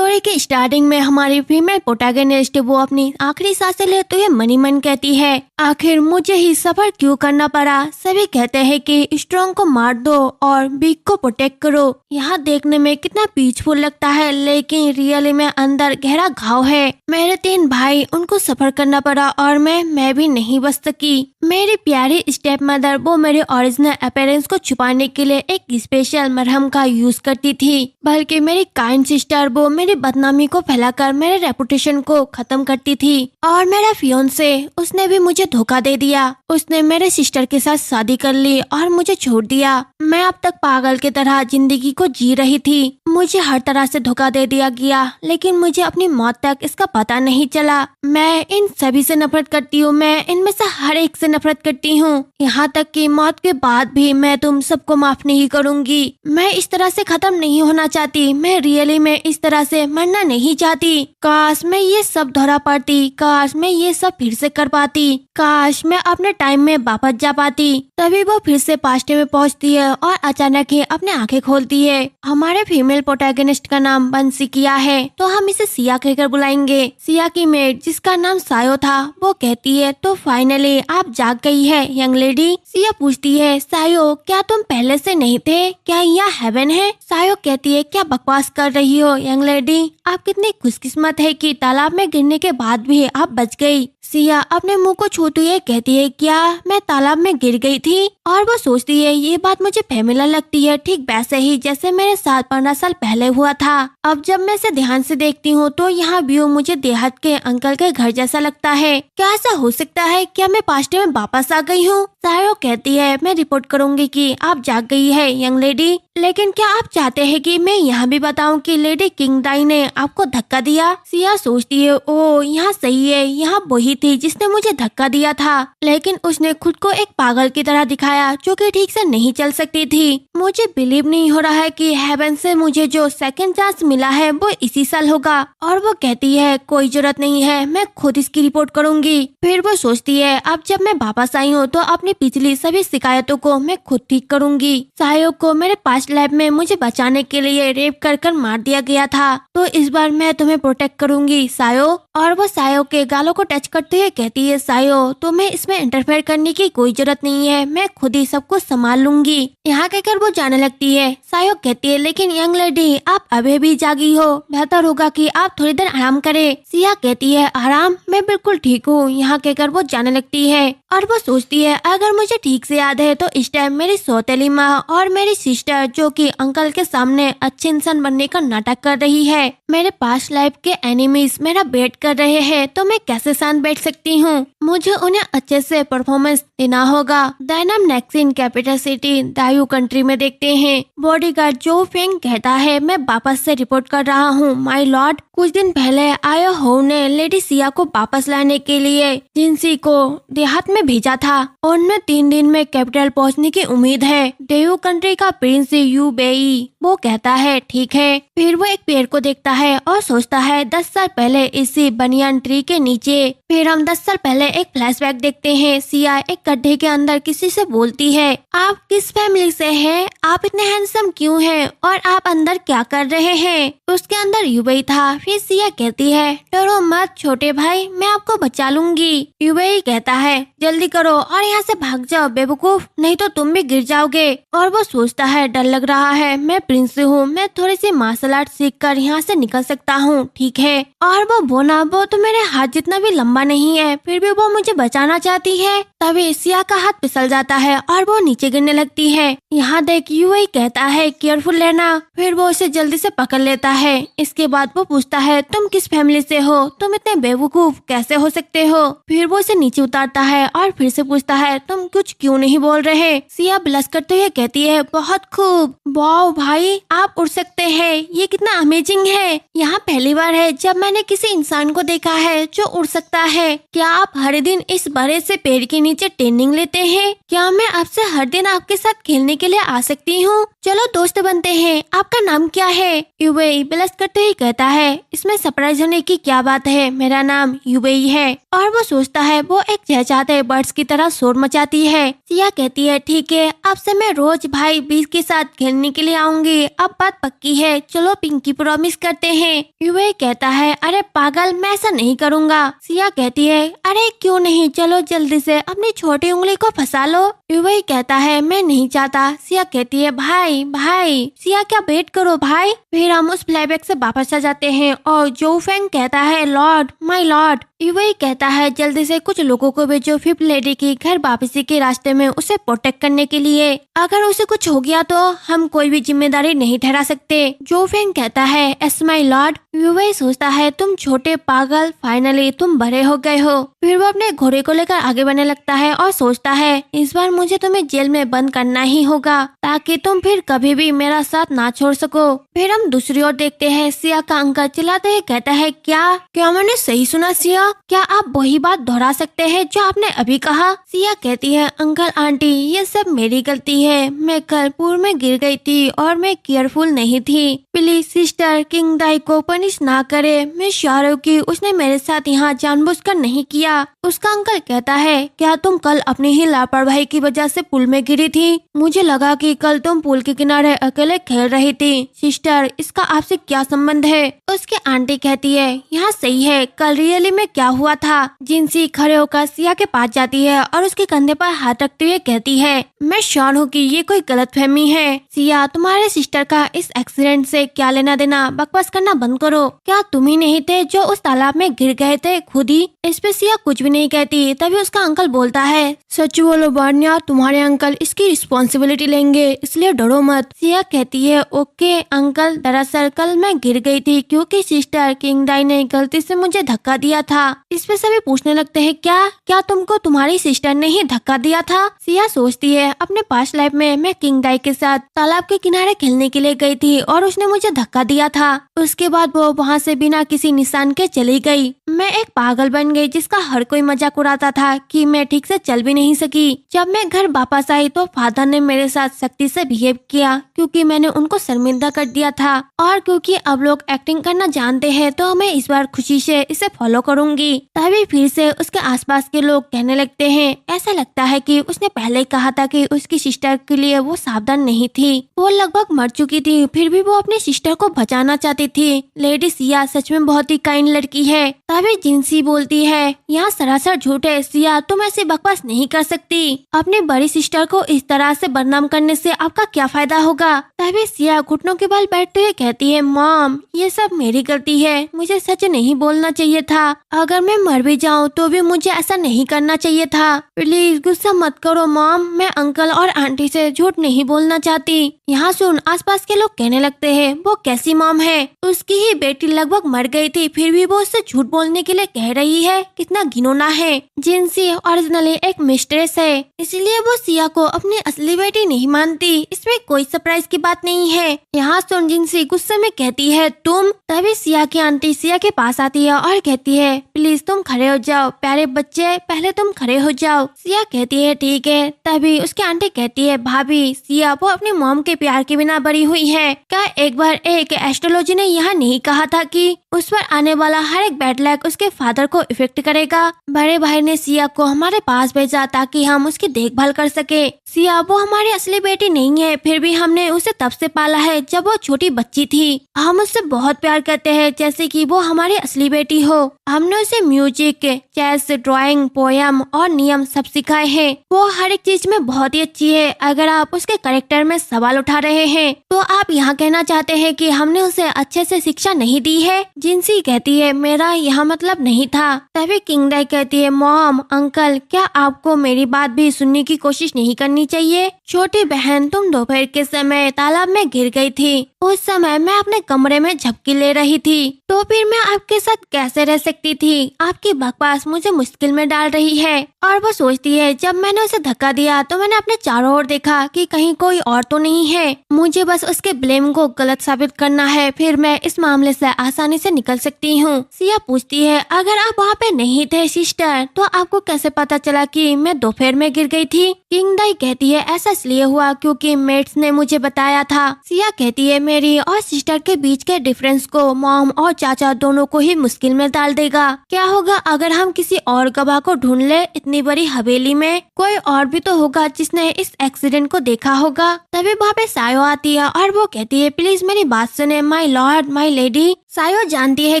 Story के starting में हमारी फीमेल प्रोटैगनिस्ट वो अपनी आखिरी सांसें लेते हुए मनी मन कहती है, आखिर मुझे ही सफर क्यों करना पड़ा। सभी कहते हैं कि स्ट्रॉन्ग को मार दो और वीक को प्रोटेक्ट करो। यहाँ देखने में कितना पीसफुल लगता है, लेकिन रियली में अंदर गहरा घाव है। मेरे 3 भाई, उनको सफर करना पड़ा और मैं भी नहीं बच सकी। मेरी प्यारी स्टेप मदर वो मेरे ओरिजिनल अपीयरेंस को छुपाने के लिए एक स्पेशल मरहम का यूज करती थी, बल्कि मेरी काइंड सिस्टर वो मेरी बदनामी को फैलाकर मेरे रेपुटेशन को खत्म करती थी। और मेरा फियोंसे, उसने भी मुझे धोखा दे दिया। उसने मेरे सिस्टर के साथ शादी कर ली और मुझे छोड़ दिया। मैं अब तक पागल की तरह जिंदगी को जी रही थी। मुझे हर तरह से धोखा दे दिया गया, लेकिन मुझे अपनी मौत तक इसका पता नहीं चला। मैं इन सभी से नफरत करती हूँ, मैं इनमें से हर एक से नफरत करती हूँ, यहाँ तक कि मौत के बाद भी मैं तुम सबको माफ नहीं करूँगी। मैं इस तरह से खत्म नहीं होना चाहती, मैं रियली में इस तरह से मरना नहीं चाहती। काश मैं ये सब दोहरा पाती, काश मैं ये सब फिर से कर पाती, काश मैं अपने टाइम में वापस जा पाती। तभी वो फिर से पास्ट में पहुँचती है और अचानक ही अपने आंखें खोलती है। हमारे फीमेल प्रोटैगनिस्ट का नाम बंसी किया है, तो हम इसे सिया कहकर बुलाएंगे। सिया की मेट जिसका नाम सायो था वो कहती है, तो फाइनली आप जाग गई है यंग लेडी। सिया पूछती है, सायो क्या तुम पहले से नहीं थे, क्या यहाँ हेवन है? सायो कहती है, क्या बकवास कर रही हो यंग लेडी, आप कितनी खुशकिस्मत है कि तालाब में गिरने के बाद भी आप बच गई। सिया अपने मुंह को छूती है, कहती है, क्या मैं तालाब में गिर गई थी? और वो सोचती है ये बात मुझे फेमिलियर लगती है, ठीक वैसे ही जैसे मेरे साथ 15 साल पहले हुआ था। अब जब मैं इसे ध्यान से देखती हूँ तो यहाँ व्यू मुझे देहात के अंकल के घर जैसा लगता है। क्या ऐसा हो सकता है? क्या मैं पास्ट में वापस आ गई हूँ? सायो कहती है, मैं रिपोर्ट करूंगी कि आप जाग गई है यंग लेडी, लेकिन क्या आप चाहते हैं कि मैं यहाँ भी बताऊं कि लेडी किंग डाई ने आपको धक्का दिया? सिया सोचती है, ओ यहाँ सही है, यहाँ वही थी जिसने मुझे धक्का दिया था, लेकिन उसने खुद को एक पागल की तरह दिखाया जो कि ठीक से नहीं चल सकती थी। मुझे बिलीव नहीं हो रहा है कि हेवन से मुझे जो सेकंड चांस मिला है वो इसी साल होगा। और वो कहती है, कोई जरूरत नहीं है, मैं खुद इसकी रिपोर्ट करूंगी। फिर वो सोचती है, अब जब मैं वापस आई हूँ तो अपनी पिछली सभी शिकायतों को मैं खुद ठीक करूंगी। सायो को मेरे पास्ट लाइफ में मुझे बचाने के लिए रेप कर मार दिया गया था, तो इस बार मैं तुम्हें प्रोटेक्ट करूंगी सायो। और वो सायो के गालों को टच करते हुए कहती है, सायो तुम्हें इसमें इंटरफेयर करने की कोई जरूरत नहीं है, मैं खुद ही सब कुछ संभाल लूंगी। यहाँ कहकर वो जाने लगती है। सायो कहती है, लेकिन यंग लेडी आप अभी भी जागी हो, बेहतर होगा कि आप थोड़ी देर आराम करें। सिया कहती है, आराम? मैं बिल्कुल ठीक हूँ। यहाँ कहकर वो जाने लगती है। और वो सोचती है, अगर मुझे ठीक से याद है तो इस टाइम मेरी सौतेली माँ और मेरी सिस्टर जो कि अंकल के सामने अच्छे इंसान बनने का नाटक कर रही है, मेरे पास्ट लाइफ के एनिमीज मेरा वेट कर रहे हैं, तो मैं कैसे शांत बैठ सकती हूँ? मुझे उन्हें अच्छे से परफॉर्मेंस देना होगा। देन हम नेक्स्ट इन कैपिटल सिटी दायू कंट्री में देखते हैं। बॉडीगार्ड जो फेंग कहता है, मैं वापस से रिपोर्ट कर रहा हूँ माय लॉर्ड। कुछ दिन पहले आयो हो ने लेडी सिया को वापस लाने के लिए जिंसी को देहात में भेजा था। उनमें 3 दिन में कैपिटल पहुँचने की उम्मीद है। दायू कंट्री का प्रिंस यू बेई वो कहता है, ठीक है। फिर वो एक पेड़ को देखता है और सोचता है 10 साल पहले इसी बनियान ट्री के नीचे। फिर हम 10 साल पहले एक फ्लैशबैक देखते हैं। सिया एक गड्ढे के अंदर किसी से बोलती है, आप किस फैमिली से हैं? आप इतने हैंडसम क्यों हैं? और आप अंदर क्या कर रहे हैं? उसके अंदर यूबेई था। फिर सिया कहती है, डरो मत छोटे भाई, मैं आपको बचा लूंगी। यूबेई कहता है, जल्दी करो और यहाँ से भाग जाओ बेवकूफ, नहीं तो तुम भी गिर जाओगे। और वो सोचता है, डर लग रहा है, मैं प्रिंस हूँ, मैं थोड़ी सी मार्शल आर्ट सीख कर यहाँ से निकल सकता हूँ, ठीक है। और वो बोना वो तो मेरे हाथ जितना भी लंबा नहीं है, फिर भी वो मुझे बचाना चाहती है। तभी सिया का हाथ फिसल जाता है और वो नीचे गिरने लगती है। यहाँ देख यूएई कहता है, केयरफुल रहना। फिर वो उसे जल्दी से पकड़ लेता है। इसके बाद वो पूछता है, तुम किस फैमिली से हो? तुम इतने बेवकूफ कैसे हो सकते हो? फिर वो उसे नीचे उतारता है और फिर से पूछता है, तुम कुछ क्यों नहीं बोल रहे? सिया ब्लश करते हुए कहती है, बहुत खूब, वाओ भाई आप उड़ सकते हैं, ये कितना अमेजिंग है। यहाँ पहली बार है जब मैंने किसी इंसान को देखा है जो उड़ सकता है। क्या आप हर दिन इस बड़े से पेड़ के नीचे ट्रेनिंग लेते हैं। क्या मैं आपसे हर दिन आपके साथ खेलने के लिए आ सकती हूँ? चलो दोस्त बनते हैं। आपका नाम क्या है? यूबेई ब्लश करते ही कहता है, इसमें सरप्राइज होने की क्या बात है, मेरा नाम यूबेई है। और वो सोचता है वो एक चहचहाते बर्ड्स की तरह शोर मचाती है। सिया कहती है, ठीक है, अब से मैं रोज भाई बीस के साथ खेलने के लिए आऊंगी। अब बात पक्की है, चलो पिंकी प्रॉमिस करते हैं। यूबेई कहता है, अरे पागल, मैं ऐसा नहीं करूँगा। सिया कहती है, अरे क्यों नहीं, चलो जल्दी से अपनी छोटी उंगली को फंसा लो। यूबेई कहता है, मैं नहीं चाहता। सिया कहती है, भाई भाई। सिया, क्या वेट करो भाई। फिर हम उस फ्लैशबैक से वापस आ जाते हैं और जो फेंग कहता है, लॉर्ड, माय लॉर्ड। यूबेई कहता है, जल्दी से कुछ लोगों को भेजो फिफ्थ लेडी की घर वापसी के रास्ते में उसे प्रोटेक्ट करने के लिए। अगर उसे कुछ हो गया तो हम कोई भी जिम्मेदारी नहीं ठहरा सकते। जो फेंग कहता है, एस माय लॉर्ड। यूबेई सोचता है, तुम छोटे पागल, फाइनली तुम बड़े हो गए हो। फिर वो अपने घोड़े को लेकर आगे बढ़ने लगता है और सोचता है, इस बार मुझे तुम्हें जेल में बंद करना ही होगा ताकि तुम फिर कभी भी मेरा साथ ना छोड़ सको। फिर हम दूसरी ओर देखते हैं, सिया का अंकल चिल्लाते हुए कहता है, क्या मैंने सही सुना सिया? क्या आप वही बात दोहरा सकते हैं जो आपने अभी कहा? सिया कहती है, अंकल आंटी, ये सब मेरी गलती है। मैं कल पूल में गिर गई थी और मैं केयरफुल नहीं थी। प्लीज सिस्टर किंग दाई को पनिश ना करे। मैं श्योर हूँ कि उसने मेरे साथ यहाँ जानबूझकर नहीं किया। उसका अंकल कहता है, क्या तुम कल अपनी ही लापरवाही की वजह से पुल में गिरी थी? मुझे लगा कि कल तुम पुल के किनारे अकेले खेल रही थी। सिस्टर, इसका आपसे क्या संबंध है? उसके आंटी कहती है, यहाँ सही है, कल रियली में क्या हुआ था? जिनसी खड़े होकर सिया के पास जाती है और उसके कंधे पर हाथ रखते हुए कहती है, मैं श्योर हूँ कि ये कोई गलतफहमी है। सिया, तुम्हारे सिस्टर का इस एक्सीडेंट से क्या लेना देना? बकवास करना बंद करो। क्या तुम ही नहीं थे जो उस तालाब में गिर गए थे खुद ही? इस पे सिया कुछ भी नहीं कहती। तभी उसका अंकल बोलता है, सच बोलो बान्या, तुम्हारे अंकल इसकी रिस्पॉन्सिबिलिटी लेंगे, इसलिए डरो मत। सिया कहती है, ओके अंकल, दरअसल कल मैं गिर गई थी क्योंकि सिस्टर किंग दाई ने गलती से मुझे धक्का दिया था। इस पे सभी पूछने लगते हैं, क्या तुमको तुम्हारी सिस्टर ने ही धक्का दिया था? सिया सोचती है, अपने पास्ट लाइफ में मैं किंग दाई के साथ तालाब के किनारे खेलने के लिए गई थी और उसने मुझे धक्का दिया था। उसके बाद वो वहाँ से बिना किसी निशान के चली गई। मैं एक पागल बन गई जिसका हर कोई मजाक उड़ाता था कि मैं ठीक से चल भी नहीं सकी। जब मैं घर वापस आई तो फादर ने मेरे साथ सख्ती से बिहेव किया क्योंकि मैंने उनको शर्मिंदा कर दिया था, और क्योंकि अब लोग एक्टिंग करना जानते हैं तो मैं इस बार खुशी से इसे फॉलो करूंगी। तभी फिर से उसके आसपास के लोग कहने लगते हैं, ऐसा लगता है कि उसने पहले ही कहा था कि उसकी सिस्टर के लिए वो सावधान नहीं थी। वो लगभग मर चुकी थी, फिर भी वो अपनी सिस्टर को बचाना चाहती थी। लेडी सिया सच में बहुत ही काइंड लड़की है। तभी जिनसी बोलती है, यहाँ सरासर झूठ है सिया, तुम ऐसे बकवास नहीं कर सकती। अपनी बड़ी सिस्टर को इस तरह से बदनाम करने से आपका क्या फायदा होगा? तभी सिया घुटनों के बल बैठते हुए कहती है, मॉम, ये सब मेरी गलती है, मुझे सच नहीं बोलना चाहिए था। अगर मैं मर भी जाऊँ तो भी मुझे ऐसा नहीं करना चाहिए था। प्लीज गुस्सा मत करो मॉम, मैं अंकल और आंटी से झूठ नहीं बोलना चाहती। यहाँ सुन, आसपास के लोग कहने लगते हैं, वो कैसी मॉम है? उसकी ही बेटी लगभग मर गई थी, फिर भी वो उससे झूठ बोलने के लिए कह रही है, कितना घिनौना है। जिनसी ओरिजिनली एक मिस्ट्रेस है, इसलिए वो सिया को अपनी असली बेटी नहीं मानती। इसमें कोई सरप्राइज की बात नहीं है। यहाँ सुन, जिनसी गुस्से में कहती है, तुम। तभी सिया की आंटी सिया के पास आती है और कहती है, प्लीज तुम खड़े हो जाओ, प्यारे बच्चे, पहले तुम खड़े हो जाओ। सिया कहती है, ठीक है। तभी उसकी आंटी कहती है, भाभी, सिया वो अपनी मॉम के प्यार के बिना बड़ी हुई है। क्या एक बार एक एस्ट्रोलॉजी ने यह नहीं कहा था कि उस पर आने वाला हर एक बैड लक उसके फादर को इफेक्ट करेगा? बड़े भाई ने सिया को हमारे पास भेजा ताकि हम उसकी देखभाल कर सके। सिया वो हमारी असली बेटी नहीं है, फिर भी हमने उसे तब से पाला है जब वो छोटी बच्ची थी। हम उससे बहुत प्यार करते हैं जैसे कि वो हमारी असली बेटी हो। हमने उसे म्यूजिक, चेस, ड्राइंग, पोयम और नियम सब सिखाए हैं। वो हर एक चीज में बहुत ही अच्छी है। अगर आप उसके कैरेक्टर में सवाल उठा रहे हैं तो आप यहाँ कहना चाहते हैं कि हमने उसे अच्छे से शिक्षा नहीं दी है? जिनसी कहती है, मेरा यहाँ मतलब नहीं था। तभी किंग दाई कहती है, मॉम, अंकल, क्या आपको मेरी बात भी सुनने की कोशिश नहीं करनी चाहिए? छोटी बहन, तुम दोपहर के समय तालाब में गिर गई थी। उस समय मैं अपने कमरे में झपकी ले रही थी, तो फिर मैं आपके साथ कैसे रह सकती थी? आपकी बकवास मुझे मुश्किल में डाल रही है। और वो सोचती है, जब मैंने उसे धक्का दिया तो मैंने अपने चारों ओर देखा कि कहीं कोई और तो नहीं है। मुझे बस उसके ब्लेम को गलत साबित करना है, फिर मैं इस मामले से आसानी से निकल सकती हूँ। सिया पूछती है, अगर आप वहाँ पे में नहीं थे सिस्टर, तो आपको कैसे पता चला कि मैं दोपहर में गिर गई थी? किंग दाई कहती है ऐसा इसलिए हुआ क्योंकि मेट्स ने मुझे बताया था। सिया कहती है मेरी और सिस्टर के बीच के डिफरेंस को मॉम और चाचा दोनों को ही मुश्किल में डाल देगा। क्या होगा अगर हम किसी और गवाह को ढूंढ ले? इतनी बड़ी हवेली में कोई और भी तो होगा जिसने इस एक्सीडेंट को देखा होगा। तभी वहाँ पे सायो आती है और वो कहती है प्लीज मेरी बात सुने माय लॉर्ड माय लेडी। सायो जानती है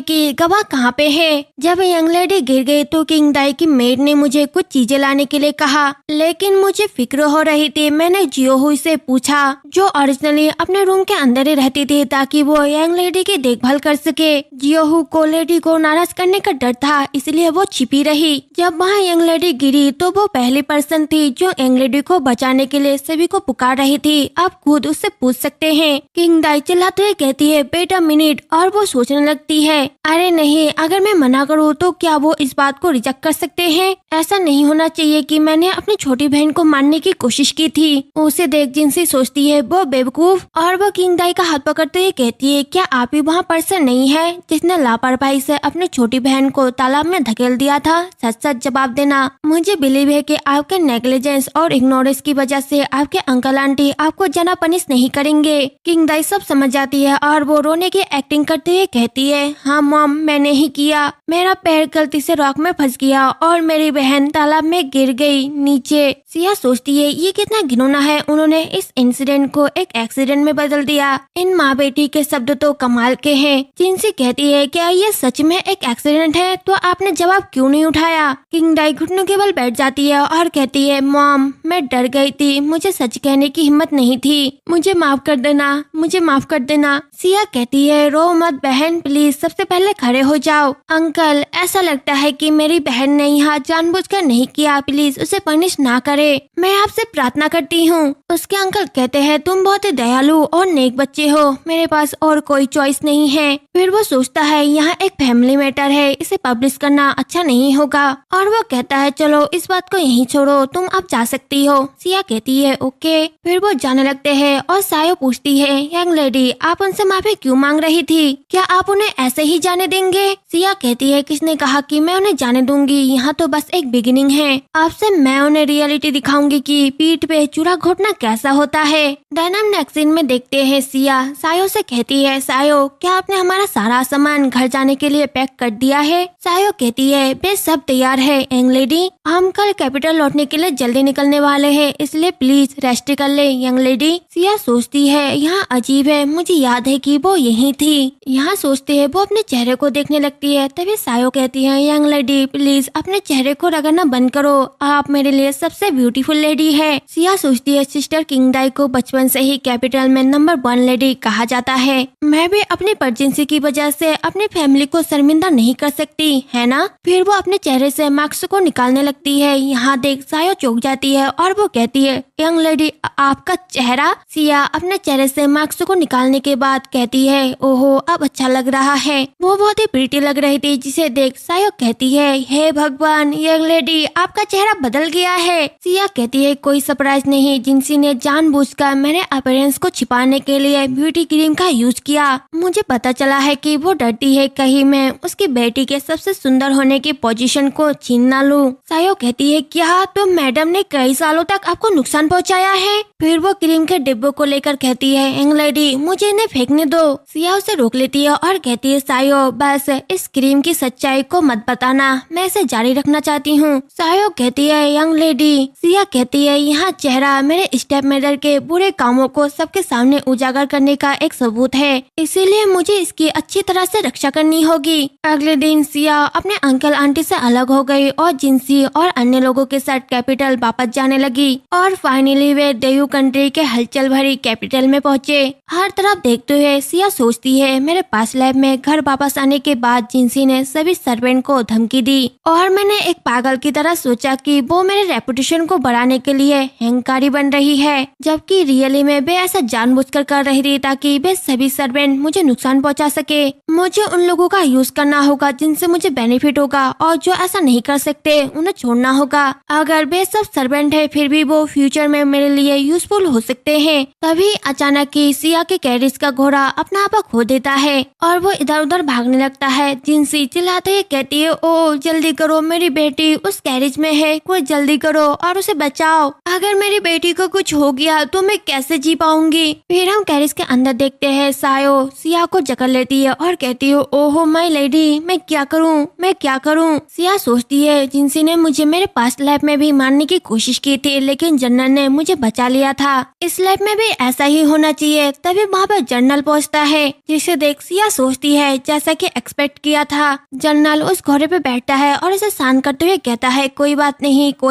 कि गवाह कहाँ पे है। जब यंग लेडी गिर गई तो किंग दाई की मेड ने मुझे कुछ चीजें लाने के लिए कहा, लेकिन मुझे फिक्र हो रही थी। मैंने जियो हुई से पूछा, जो ओरिजिनली अपने रूम के अंदर ही रहती थी ताकि वो यंग लेडी की देखभाल कर सके। जियो हु को लेडी को नाराज करने का डर था, इसलिए वो छिपी रही। जब वहाँ यंग लेडी गिरी तो वो पहली पर्सन थी जो यंग लेडी को बचाने के लिए सभी को पुकार रही थी। आप खुद उससे पूछ सकते हैं। किंग दाई चिल्लाते हुए कहती है वेट अ मिनट, और वो सोचने लगती है अरे नहीं, अगर मैं मना करूँ तो क्या वो इस बात को रिजेक्ट कर सकते हैं? ऐसा नहीं होना चाहिए कि मैंने अपनी छोटी बहन को मारने की कोशिश की थी। उसे देख जिनसी सोचती है वो बेवकूफ, और वो किंग दाई का हाथ पकड़ते हुए कहती है क्या आप ही वहाँ पर्सन नहीं है जिसने लापरवाही से अपनी छोटी बहन को तालाब में धकेल दिया था? सच सच जवाब देना। मुझे बिलीव है कि आपके नेग्लिजेंस और इग्नोरेंस की वजह से आपके अंकल आंटी आपको जना पनिश नहीं करेंगे। किंग दाई सब समझ जाती है और वो रोने की एक्टिंग करते हुए कहती है हाँ मॉम, मैंने ही किया। मेरा पैर गलती से रॉक में फंस गया और मेरी बहन तालाब में गिर गई नीचे। सिया सोचती है ये कितना घिनौना है, उन्होंने इस इंसिडेंट को एक एक्सीडेंट में बदल दिया। इन माँ बेटी के शब्द तो कमाल के हैं। जिनसी कहती है क्या ये सच में एक एक्सीडेंट है? तो आपने जवाब क्यों नहीं उठाया? किंग दाई घुटनों के बल बैठ जाती है और कहती है मॉम, मैं डर गई थी, मुझे सच कहने की हिम्मत नहीं थी, मुझे माफ कर देना, मुझे माफ कर देना। सिया कहती है रो मत बहन, प्लीज सबसे पहले खड़े हो जाओ। अंकल, ऐसा लगता है कि मेरी बहन ने यहाँ जानबूझकर नहीं किया, प्लीज उसे पनिश ना करे, मैं आपसे प्रार्थना करती हूँ। उसके अंकल कहते हैं तुम बहुत ही दयालु और नेक बच्चे हो, मेरे पास और कोई चॉइस नहीं है। फिर वो सोचता है यहाँ एक फैमिली मैटर है, इसे पब्लिश करना अच्छा नहीं होगा, और वो कहता है चलो इस बात को यहीं छोड़ो, तुम अब जा सकती हो। सिया कहती है ओके। फिर वो जाने लगते हैं और सायो पूछती है यंग लेडी आप उनसे माफी क्यों मांग रही थी? क्या आप उन्हें ऐसे ही जाने देंगे? सिया कहती है किसने कहा कि मैं उन्हें जाने दूंगी, यहाँ तो बस एक बिगिनिंग है। आपसे मैं उन्हें रियलिटी दिखाऊंगी कि पीठ पे चूड़ा घोटना कैसा होता है। डायनाम नेक्स्ट सीन में देखते हैं सिया सायो से कहती है सायो क्या आपने हमारा सारा सामान घर जाने के लिए पैक कर दिया है? सायो कहती है बस सब तैयार है यंग लेडी, हम कल कैपिटल लौटने के लिए जल्दी निकलने वाले हैं, इसलिए प्लीज रेस्ट कर ले यंग लेडी। सिया सोचती है यहाँ अजीब है, मुझे याद है कि वो यही थी। यहाँ सोचते है वो अपने चेहरे को देखने लगती है। तभी सायो कहती है यंग लेडी प्लीज अपने चेहरे को रगड़ना बंद करो, आप मेरे लिए सबसे ब्यूटीफुल लेडी है। सिया सोचती है सिस्टर किंग दाई को बचपन से ही कैपिटल में नंबर 1 लेडी कहा जाता है, मैं भी अपनी प्रेगनेंसी की वजह से अपनी फैमिली को शर्मिंदा नहीं कर सकती है ना। फिर वो अपने चेहरे से मास्क को निकालने लगती है। यहाँ देख सायो चौंक जाती है और वो कहती है यंग लेडी आपका चेहरा? सिया अपने चेहरे से मास्क को निकालने के बाद कहती है ओहो अब अच्छा लग रहा है। वो बहुत ही प्रीटी लग रही थी, जिसे देख सायो कहती है हे भगवान यंग लेडी आपका चेहरा बदल गया है। सिया कहती है कोई सरप्राइज नहीं, जिनसी ने जानबूझकर मेरे अपीयरेंस को छिपाने के लिए ब्यूटी क्रीम का यूज किया। मुझे पता चला है कि वो डरती है कहीं मैं उसकी बेटी के सबसे सुंदर होने की पोजीशन को छीन ना लूं। सायो कहती है क्या तो मैडम ने कई सालों तक आपको नुकसान पहुंचाया है? फिर वो क्रीम के डिब्बों को लेकर कहती है यंग लेडी मुझे इन्हें फेंकने दो। सिया उसे रोक लेती है और कहती है सायो बस इस क्रीम की सच्चाई को मत बताना, मैं इसे जारी रखना चाहती हूँ। सायो कहती है यंग लेडी। सिया कहती है यहाँ चेहरा मेरे स्टेप मदर के बुरे कामों को सबके सामने उजागर करने का एक सबूत है, इसीलिए मुझे इसकी अच्छी तरह से रक्षा करनी होगी। अगले दिन सिया अपने अंकल आंटी से अलग हो गई और जिनसी और अन्य लोगों के साथ कैपिटल वापस जाने लगी, और फाइनली वे देयू कंट्री के हलचल भरी कैपिटल में पहुँचे। हर तरफ देखते हुए सिया सोचती है मेरे पास लैब में घर वापस आने के बाद जिनसी ने सभी सर्वेंट को धमकी दी, और मैंने एक पागल की तरह सोचा कि वो मेरे रेपुटेशन को बढ़ाने के लिए अहंकारी बन रही है, जबकि रियली में वे ऐसा जानबूझकर कर रही थी ताकि वे सभी सर्वेंट मुझे नुकसान पहुंचा सके। मुझे उन लोगों का यूज करना होगा जिनसे मुझे बेनिफिट होगा, और जो ऐसा नहीं कर सकते उन्हें छोड़ना होगा। अगर वे सब सर्वेंट है फिर भी वो फ्यूचर में मेरे लिए यूज यूजफुल हो सकते हैं। तभी अचानक ही सिया के कैरिज का घोड़ा अपना आपा खो देता है और वो इधर उधर भागने लगता है। जिनसी चिल्लाते हुए कहती है, ओ जल्दी करो, मेरी बेटी उस कैरिज में है, कोई जल्दी करो और उसे बचाओ। अगर मेरी बेटी को कुछ हो गया तो मैं कैसे जी पाऊंगी। फिर हम कैरिज के अंदर देखते हैं सायो सिया को जकड़ लेती है और कहती है, ओहो माय लेडी, मैं क्या करूं। सिया सोचती है, जिनसी ने मुझे मेरे पास्ट लाइफ में भी मारने की कोशिश की थी, लेकिन जनरल ने मुझे बचा लिया था। इस लाइफ में भी ऐसा ही होना चाहिए। तभी वहाँ पर जनरल पहुँचता है, जिसे देख सिया सोचती है जैसा कि एक्सपेक्ट किया था। जनरल उस घोड़े पे बैठता है और उसे शांत करते हुए कहता है, कोई